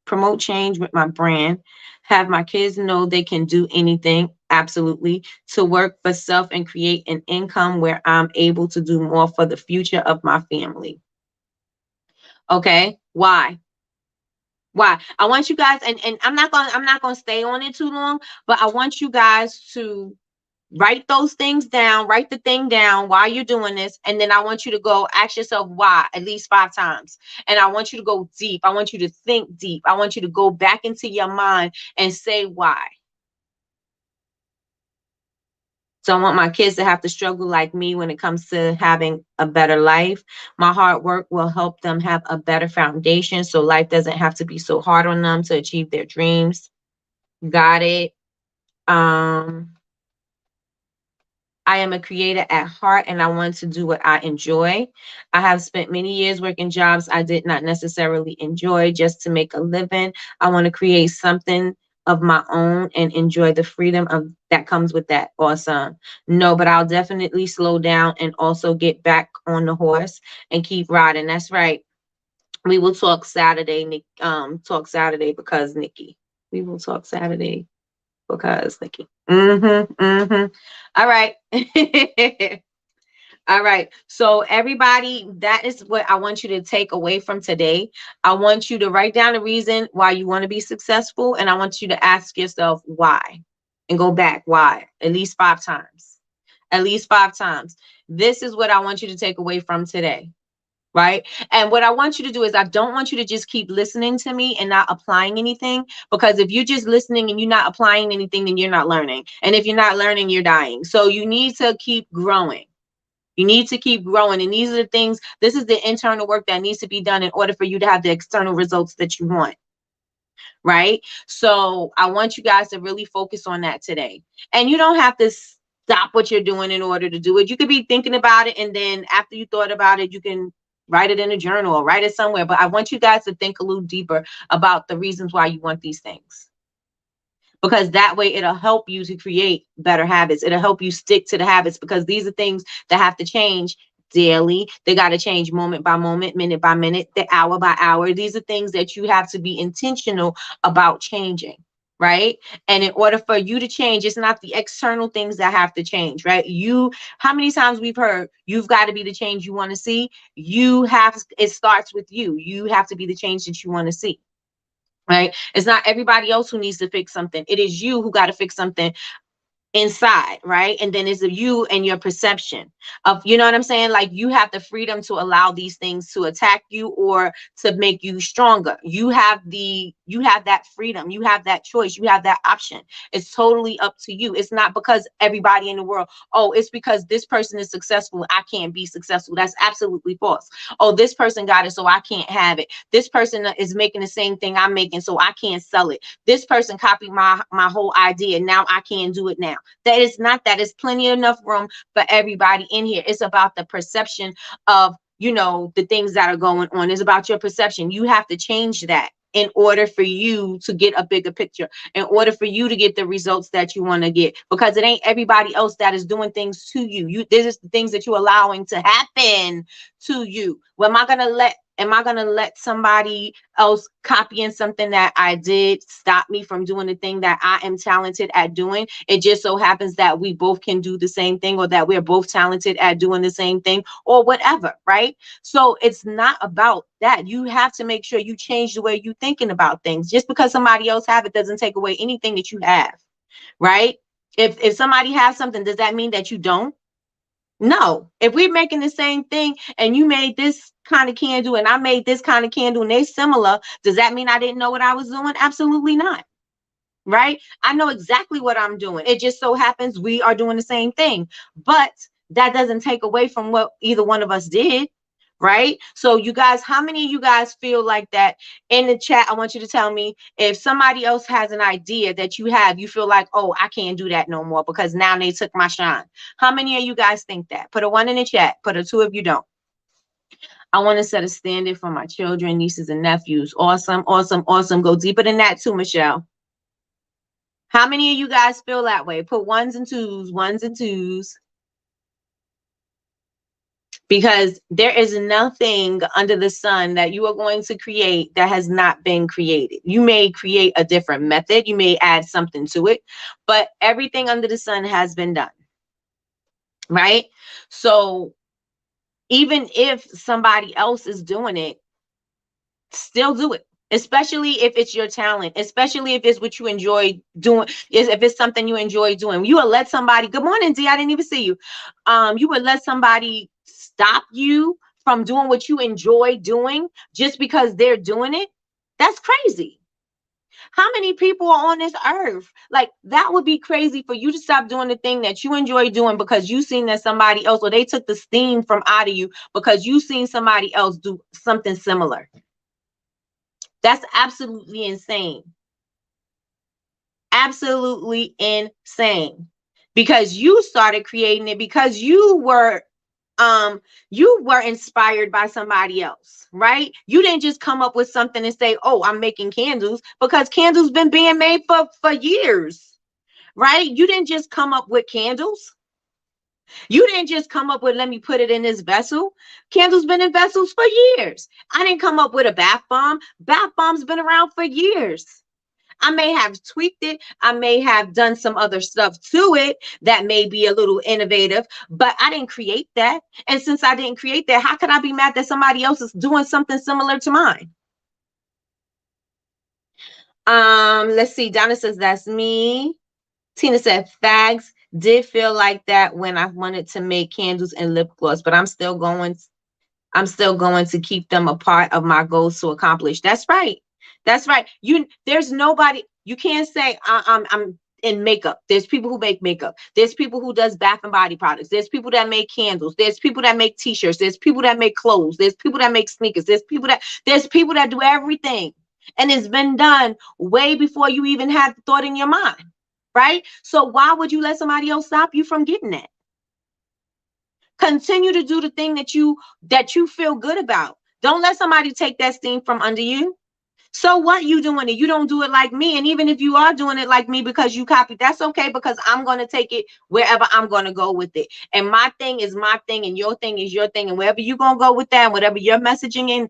promote change with my brand, have my kids know they can do anything, absolutely, to work for self and create an income where I'm able to do more for the future of my family. Okay, why? Why? I want you guys, and I'm not gonna stay on it too long, but I want you guys to write those things down, write the thing down while you're doing this. And then I want you to go ask yourself why at least 5 times. And I want you to go deep. I want you to think deep. I want you to go back into your mind and say why. So I want my kids to have to struggle like me when it comes to having a better life. My hard work will help them have a better foundation, so life doesn't have to be so hard on them to achieve their dreams. Got it. I am a creator at heart and I want to do what I enjoy. I have spent many years working jobs I did not necessarily enjoy just to make a living. I want to create something of my own and enjoy the freedom of that comes with that. Awesome. No, but I'll definitely slow down and also get back on the horse and keep riding. That's right. We will talk Saturday, because Nikki. We will talk Saturday because Nikki. All right. All right. So everybody, that is what I want you to take away from today. I want you to write down the reason why you want to be successful. And I want you to ask yourself why and go back. Why? At least 5 times. At least 5 times. This is what I want you to take away from today. Right. And what I want you to do is I don't want you to just keep listening to me and not applying anything, because if you're just listening and you're not applying anything, then you're not learning. And if you're not learning, you're dying. So you need to keep growing. You need to keep growing. And these are the things, this is the internal work that needs to be done in order for you to have the external results that you want. Right. So I want you guys to really focus on that today. And you don't have to stop what you're doing in order to do it. You could be thinking about it. And then after you thought about it, you can write it in a journal or write it somewhere. But I want you guys to think a little deeper about the reasons why you want these things. Because that way it'll help you to create better habits. It'll help you stick to the habits, because these are things that have to change daily. They got to change moment by moment, minute by minute, the hour by hour. These are things that you have to be intentional about changing. Right. And in order for you to change, it's not the external things that have to change. Right. How many times we've heard you've got to be the change you want to see? It starts with you. You have to be the change that you want to see. Right. It's not everybody else who needs to fix something. It is you who got to fix something inside, right? And then it's you and your perception of, you know what I'm saying? Like, you have the freedom to allow these things to attack you or to make you stronger. You have that freedom, you have that choice, you have that option. It's totally up to you. It's not because everybody in the world, oh, it's because this person is successful, I can't be successful. That's absolutely false. Oh, this person got it, so I can't have it. This person is making the same thing I'm making, so I can't sell it. This person copied my whole idea, now I can't do it now. That is not that. There's plenty enough room for everybody in here. It's about the perception of, the things that are going on. It's about your perception. You have to change that in order for you to get a bigger picture, in order for you to get the results that you want to get, because it ain't everybody else that is doing things to you. This is the things that you're allowing to happen to you. Well, am I gonna let somebody else copying something that I did stop me from doing the thing that I am talented at doing? It just so happens that we both can do the same thing, or that we're both talented at doing the same thing, or whatever, right? So it's not about that. You have to make sure you change the way you're thinking about things. Just because somebody else have it doesn't take away anything that you have, right? If somebody has something, does that mean that you don't? No. If we're making the same thing and you made this kind of candle and I made this kind of candle and they similar, does that mean I didn't know what I was doing? Absolutely not. Right? I know exactly what I'm doing. It just so happens we are doing the same thing. But that doesn't take away from what either one of us did. Right? So you guys, how many of you guys feel like that? In the chat, I want you to tell me if somebody else has an idea that you feel like, oh, I can't do that no more because now they took my shine. How many of you guys think that? Put a 1 in the chat. Put a 2 if you don't. I want to set a standard for my children, nieces, and nephews. Awesome, awesome, awesome. Go deeper than that too, Michelle. How many of you guys feel that way? Put 1s and 2s, 1s and 2s. Because there is nothing under the sun that you are going to create that has not been created. You may create a different method, you may add something to it, but everything under the sun has been done. Right? So even if somebody else is doing it, still do it. Especially if it's your talent, especially if it's what you enjoy doing, if it's something you enjoy doing. You will let somebody, good morning, D, I didn't even see you. You would let somebody stop you from doing what you enjoy doing just because they're doing it. That's crazy. How many people are on this earth? Like, that would be crazy for you to stop doing the thing that you enjoy doing because you seen that somebody else, or they took the steam from out of you because you seen somebody else do something similar. That's absolutely insane. Absolutely insane. Because you started creating it because you were inspired by somebody else, right? You didn't just come up with something and say, oh, I'm making candles, because candles been being made for years, right? You didn't just come up with candles. You didn't just come up with, let me put it in this vessel. Candles been in vessels for years. I didn't come up with a bath bomb. Bath bombs been around for years. I may have tweaked it. I may have done some other stuff to it that may be a little innovative, but I didn't create that. And since I didn't create that, how could I be mad that somebody else is doing something similar to mine? Let's see. Donna says, that's me. Tina said, fags, did feel like that when I wanted to make candles and lip gloss, but I'm still going to keep them a part of my goals to accomplish. That's right. That's right. There's nobody, you can't say I'm in makeup. There's people who make makeup. There's people who does bath and body products. There's people that make candles. There's people that make t-shirts. There's people that make clothes. There's people that make sneakers. There's people that do everything. And it's been done way before you even had the thought in your mind. Right? So why would you let somebody else stop you from getting that? Continue to do the thing that you feel good about. Don't let somebody take that steam from under you. So what you doing it? You don't do it like me. And even if you are doing it like me because you copied, that's okay, because I'm going to take it wherever I'm going to go with it. And my thing is my thing and your thing is your thing. And wherever you're going to go with that, and whatever your messaging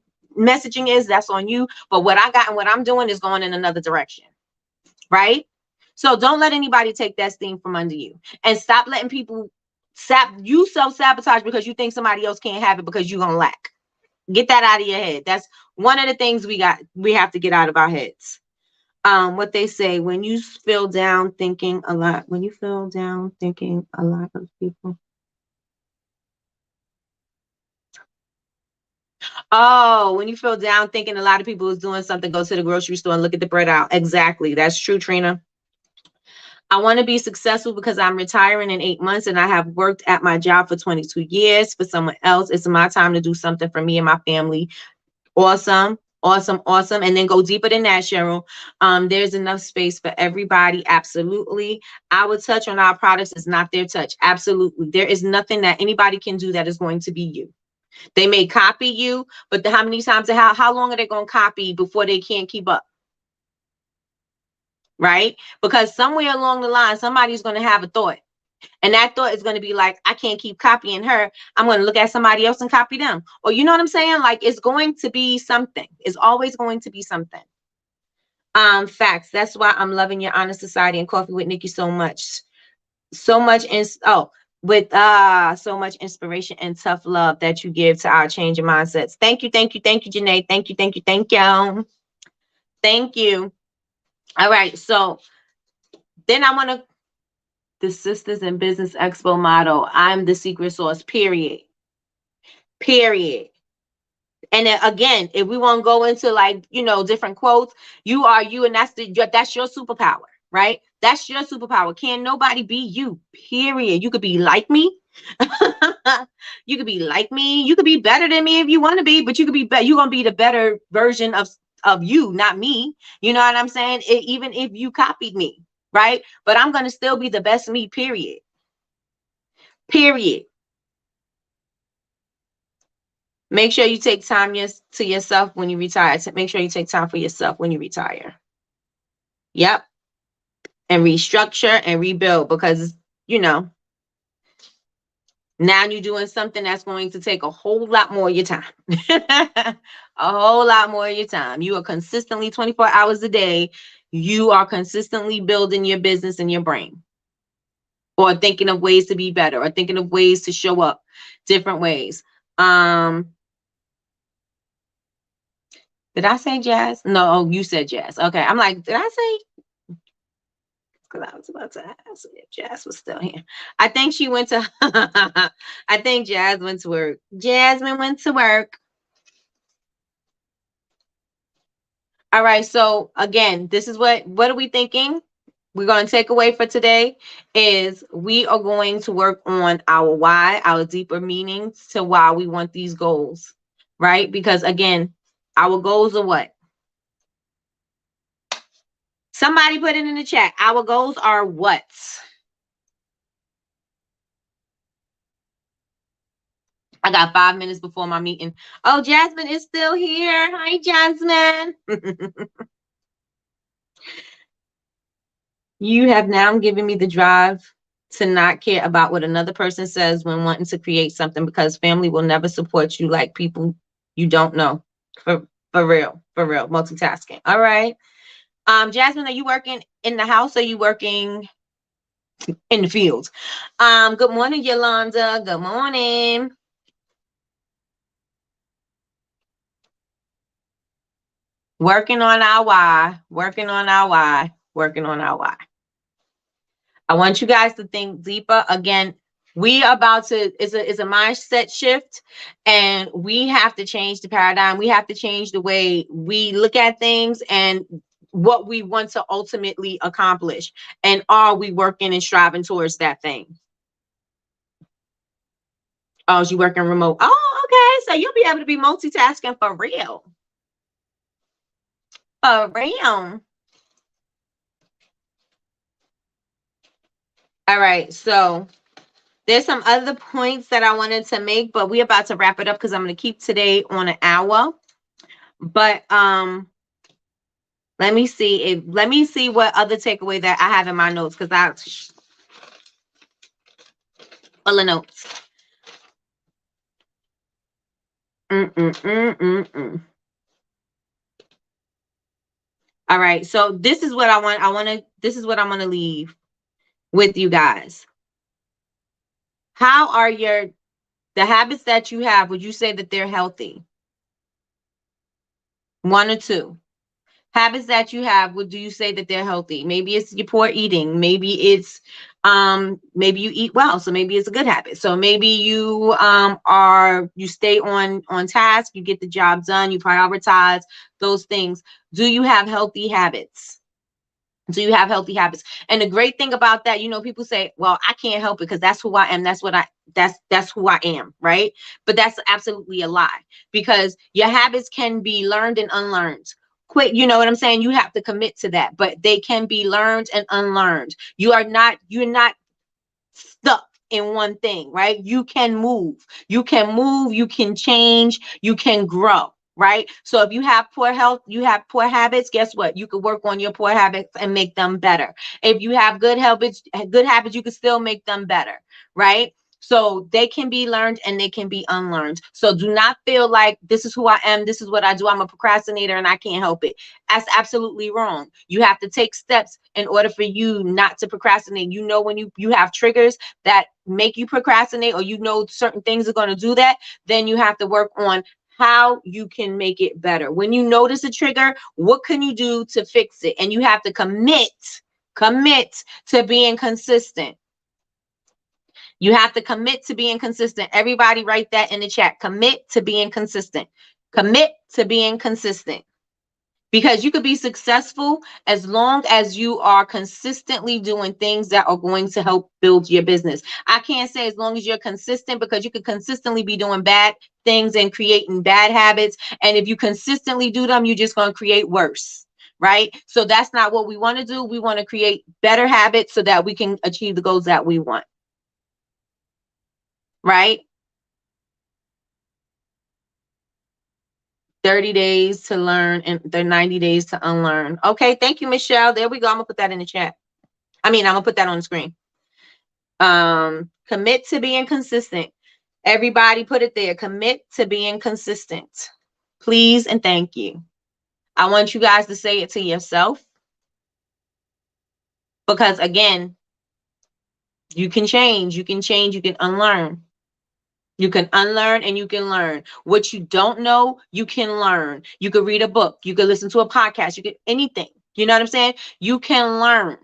is, that's on you. But what I got and what I'm doing is going in another direction. Right? So don't let anybody take that steam from under you, and stop letting people self-sabotage because you think somebody else can't have it because you're going to lack. Get that out of your head. That's one of the things we have to get out of our heads. What they say, when you feel down thinking a lot of people. Oh, when you feel down thinking a lot of people is doing something, go to the grocery store and look at the bread out. Exactly. That's true, Trina. I want to be successful because I'm retiring in 8 months and I have worked at my job for 22 years for someone else. It's my time to do something for me and my family. Awesome. And then go deeper than that, Cheryl. There's enough space for everybody. Absolutely. Our touch on our products is not their touch. Absolutely. There is nothing that anybody can do that is going to be you. They may copy you, but how many times, how long are they going to copy before they can't keep up? Right? Because somewhere along the line, somebody's going to have a thought. And that thought is going to be like, I can't keep copying her. I'm going to look at somebody else and copy them. Or you know what I'm saying? Like, it's going to be something. It's always going to be something. Facts. That's why I'm loving your honest society and coffee with Nikki so much. So much so much inspiration and tough love that you give to our change of mindsets. Thank you, Janae. Thank you. Thank you. All right. So then I want to, the Sisters in Business Expo motto, I'm the secret sauce, period. And then again, if we want to go into like, different quotes, you are you, and that's your superpower, right? That's your superpower. Can nobody be you, period. You could be like me. You could be like me. You could be better than me if you want to be, but you could be you're going to be the better version of you, not me. You know what I'm saying? Even if you copied me, right? But I'm going to still be the best me, period. Make sure you take time to yourself when you retire. Make sure you take time for yourself when you retire. Yep. And restructure and rebuild, because, now you're doing something that's going to take a whole lot more of your time. A whole lot more of your time. You are consistently 24 hours a day. You are consistently building your business in your brain, or thinking of ways to be better, or thinking of ways to show up different ways. Did I say Jazz? No, you said Jazz. Okay. I'm like, did I say? Because I was about to ask if Jazz was still here. I think she went to, I think Jazz went to work. Jasmine went to work. All right. So again, this is what are we thinking? We're going to take away for today is we are going to work on our why, our deeper meanings to why we want these goals, right? Because again, our goals are what? Somebody put it in the chat. Our goals are what? I got 5 minutes before my meeting. Oh, Jasmine is still here. Hi, Jasmine. You have now given me the drive to not care about what another person says when wanting to create something, because family will never support you like people you don't know. For real. Multitasking. All right. Jasmine, are you working in the house or are you working in the fields? Good morning, Yolanda. Good morning. Working on our why. I want you guys to think deeper. Again, we are about to, it's a mindset shift, and we have to change the paradigm. We have to change the way we look at things and what we want to ultimately accomplish. And are we working and striving towards that thing? Oh, you working remote? Oh, okay. So you'll be able to be multitasking for real. For real. All right. So there's some other points that I wanted to make, but we're about to wrap it up because I'm going to keep today on an hour. But Let me see what other takeaway that I have in my notes, because I full of notes. Mm-mm-mm-mm-mm. All right. So this is what this is what I'm gonna leave with you guys. How are the habits that you have, would you say that they're healthy? One or two. Habits that you have, would do you say that they're healthy? Maybe it's your poor eating, maybe it's maybe you eat well, so maybe it's a good habit. So maybe you you stay on task, you get the job done, you prioritize those things. Do you have healthy habits? Do you have healthy habits? And the great thing about that, people say, well, I can't help it because that's who I am. That's who I am, right? But that's absolutely a lie, because your habits can be learned and unlearned. Quit, you know what I'm saying? You have to commit to that, but they can be learned and unlearned. You're not stuck in one thing, right? You can move. You can change, you can grow, right? So if you have poor health, you have poor habits, guess what? You could work on your poor habits and make them better. If you have good habits, you can still make them better, right? So they can be learned and they can be unlearned. So do not feel like this is who I am, this is what I do, I'm a procrastinator and I can't help it. That's absolutely wrong. You have to take steps in order for you not to procrastinate. When you have triggers that make you procrastinate, or certain things are going to do that, then you have to work on how you can make it better. When you notice a trigger, what can you do to fix it? And you have to commit to being consistent. You have to commit to being consistent. Everybody write that in the chat. Commit to being consistent. Commit to being consistent. Because you could be successful as long as you are consistently doing things that are going to help build your business. I can't say as long as you're consistent, because you could consistently be doing bad things and creating bad habits. And if you consistently do them, you're just going to create worse, right? So that's not what we want to do. We want to create better habits so that we can achieve the goals that we want, right? 30 days to learn and the 90 days to unlearn. Okay, thank you, Michelle. There we go. I'm gonna put that in the chat. I'm gonna put that on the screen. Commit to being consistent. Everybody put it there. Commit to being consistent. Please and thank you. I want you guys to say it to yourself, because again, you can change, you can unlearn. You can unlearn and you can learn. What you don't know, you can learn. You could read a book, you could listen to a podcast, you could anything. You know what I'm saying? You can learn.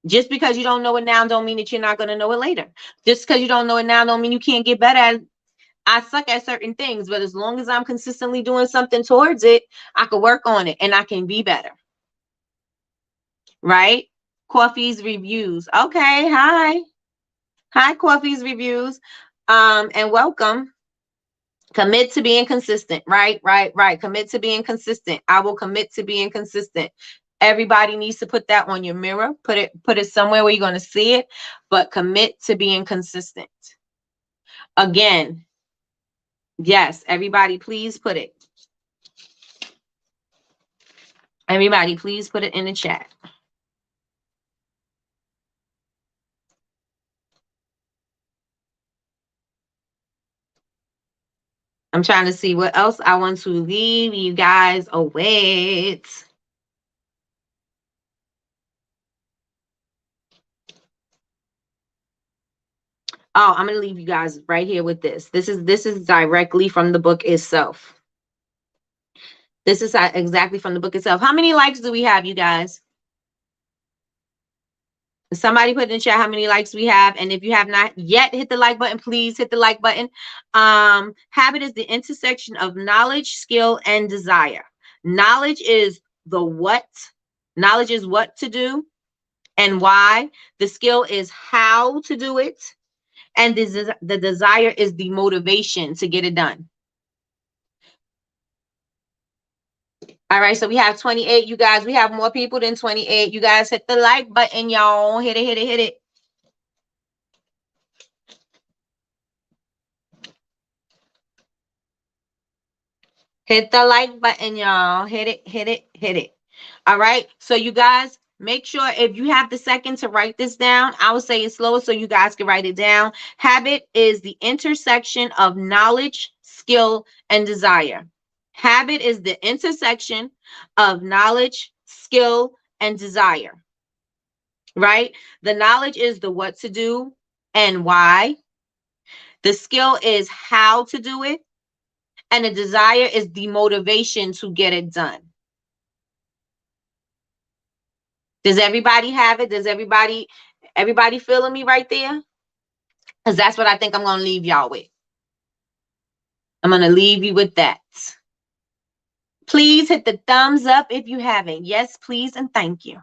Just because you don't know it now don't mean that you're not going to know it later. Just because you don't know it now don't mean you can't get better at it. I suck at certain things, but as long as I'm consistently doing something towards it, I can work on it and I can be better. Right? Coffee's reviews. Okay, hi. Hi, Coffee's reviews. And welcome. Commit to being consistent. Right. Commit to being consistent. I will commit to being consistent. Everybody needs to put that on your mirror. Put it somewhere where you're going to see it, but commit to being consistent. Again, yes, everybody, please put it. Everybody, please put it in the chat. I'm trying to see what else I want to leave you guys with. Oh, I'm going to leave you guys right here with this. This is directly from the book itself. This is exactly from the book itself. How many likes do we have, you guys? Somebody put in the chat how many likes we have. And if you have not yet hit the like button, please hit the like button. Habit is the intersection of knowledge, skill, and desire. Knowledge is the what. Knowledge is what to do and why. The skill is how to do it. And the desire is the motivation to get it done. All right, so we have 28, you guys. We have more people than 28. You guys hit the like button, y'all. Hit it, hit it, hit it. Hit the like button, y'all. Hit it, hit it, hit it. All right. So you guys make sure if you have the second to write this down, I would say it slower so you guys can write it down. Habit is the intersection of knowledge, skill, and desire. Habit is the intersection of knowledge, skill, and desire, right? The knowledge is the what to do and why. The skill is how to do it. And the desire is the motivation to get it done. Does everybody have it? Does everybody feeling me right there? Because that's what I think I'm going to leave y'all with. I'm going to leave you with that. Please hit the thumbs up if you haven't. Yes, please, and thank you.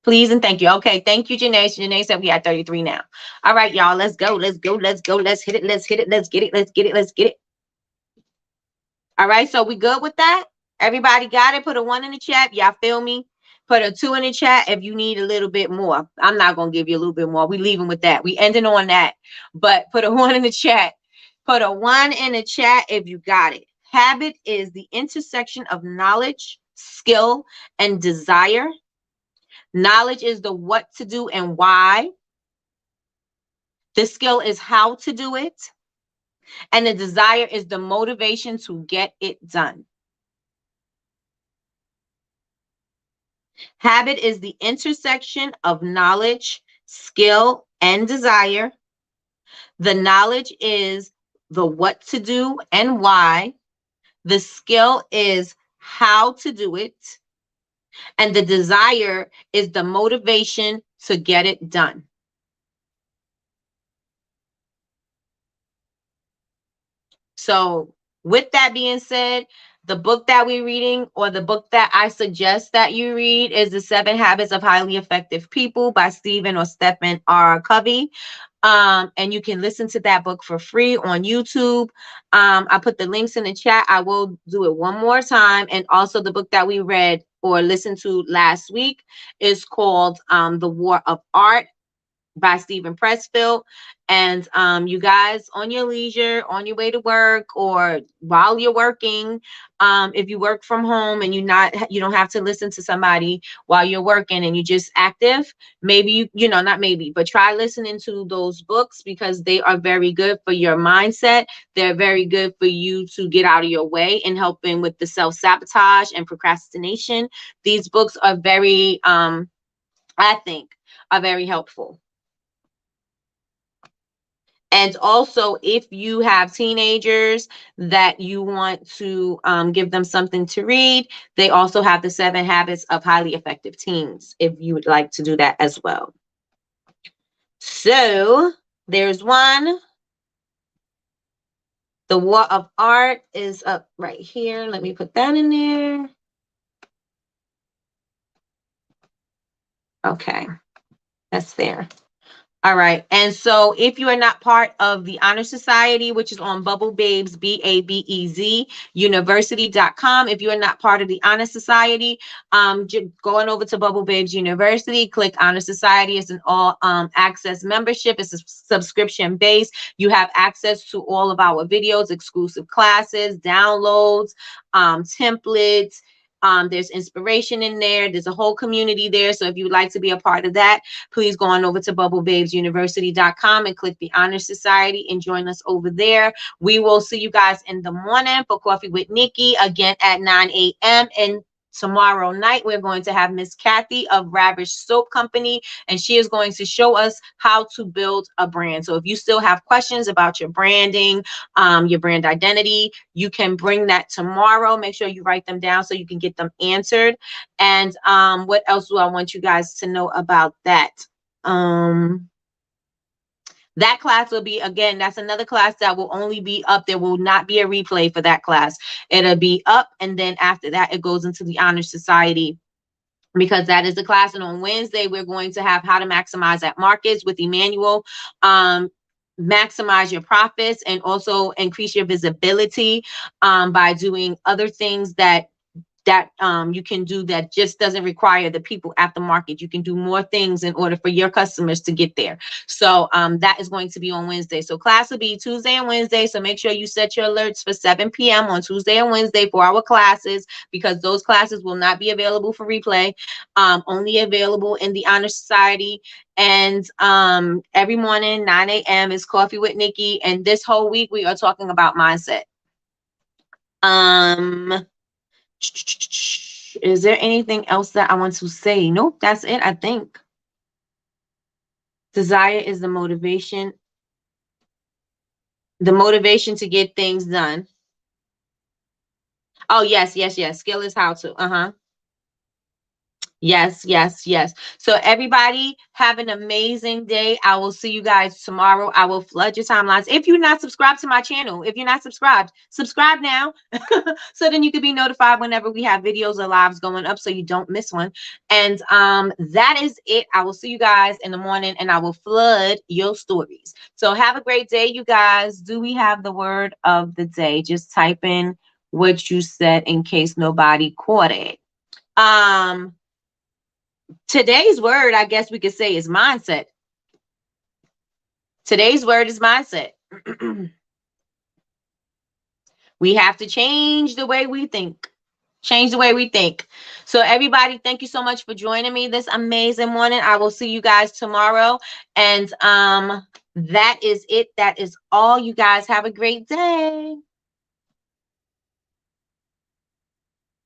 Please and thank you. Okay, thank you, Janae. Janae said we had 33 now. All right, y'all, let's go. Let's go. Let's go. Let's hit it. Let's hit it. Let's get it. Let's get it. Let's get it. All right, so we good with that? Everybody got it? Put a 1 in the chat. Y'all feel me? Put a 2 in the chat if you need a little bit more. I'm not going to give you a little bit more. We leaving with that. We ending on that. But put a 1 in the chat. Put a 1 in the chat if you got it. Habit is the intersection of knowledge, skill, and desire. Knowledge is the what to do and why. The skill is how to do it. And the desire is the motivation to get it done. Habit is the intersection of knowledge, skill, and desire. The knowledge is the what to do and why. The skill is how to do it. And the desire is the motivation to get it done. So with that being said, the book that we're reading, or the book that I suggest that you read, is The 7 Habits of Highly Effective People by Stephen or Stephen R. Covey. And you can listen to that book for free on YouTube. I put the links in the chat. I will do it one more time. And also the book that we read or listened to last week is called The War of Art by Stephen Pressfield. And you guys, on your leisure, on your way to work, or while you're working, if you work from home and you don't have to listen to somebody while you're working and you're just active, maybe not maybe, but try listening to those books, because they are very good for your mindset. They're very good for you to get out of your way and helping with the self-sabotage and procrastination. These books are very, I think, are very helpful. And also, if you have teenagers that you want to give them something to read, they also have The 7 Habits of Highly Effective Teens, if you would like to do that as well. So there's one. The War of Art is up right here. Let me put that in there. Okay, that's there. All right. And so if you are not part of the Honor Society, which is on Bubble Babes, BABEZ, university.com. If you are not part of the Honor Society, going over to Bubble Babes University, click Honor Society. It's an all access membership. It's a subscription based. You have access to all of our videos, exclusive classes, downloads, templates. There's inspiration in there. There's a whole community there. So if you'd like to be a part of that, please go on over to bubblebabesuniversity.com and click the Honor Society and join us over there. We will see you guys in the morning for Coffee with Nikki again at 9 a.m. And tomorrow night, we're going to have Miss Kathy of Ravish Soap Company, and she is going to show us how to build a brand. So if you still have questions about your branding, your brand identity, you can bring that tomorrow. Make sure you write them down so you can get them answered. And what else do I want you guys to know about that? That class will be, again, that's another class that will only be up. There will not be a replay for that class. It'll be up, and then after that, it goes into the Honor Society, because that is the class. And on Wednesday, we're going to have How to Maximize at Markets with Emmanuel. Maximize your profits and also increase your visibility by doing other things that that you can do that just doesn't require the people at the market. You can do more things in order for your customers to get there. So that is going to be on Wednesday. So class will be Tuesday and Wednesday. So make sure you set your alerts for 7 p.m. on Tuesday and Wednesday for our classes, because those classes will not be available for replay, only available in the Honor Society. And every morning, 9 a.m. is Coffee with Nikki. And this whole week, we are talking about mindset. Is there anything else that I want to say? Nope, that's it, I think. Desire is the motivation to get things done. Oh, yes. Skill is how to. Yes. So everybody have an amazing day. I will see you guys tomorrow. I will flood your timelines. If you're not subscribed to my channel, if you're not subscribed, subscribe now. So then you can be notified whenever we have videos or lives going up, so you don't miss one. And that is it. I will see you guys in the morning, and I will flood your stories. So have a great day, you guys. Do we have the word of the day? Just type in what you said in case nobody caught it. Today's word, I guess we could say, is mindset. Today's word is mindset. We have to change the way we think. Change the way we think. So everybody, thank you so much for joining me this amazing morning. I will see you guys tomorrow. And that is it. That is all. You guys have a great day.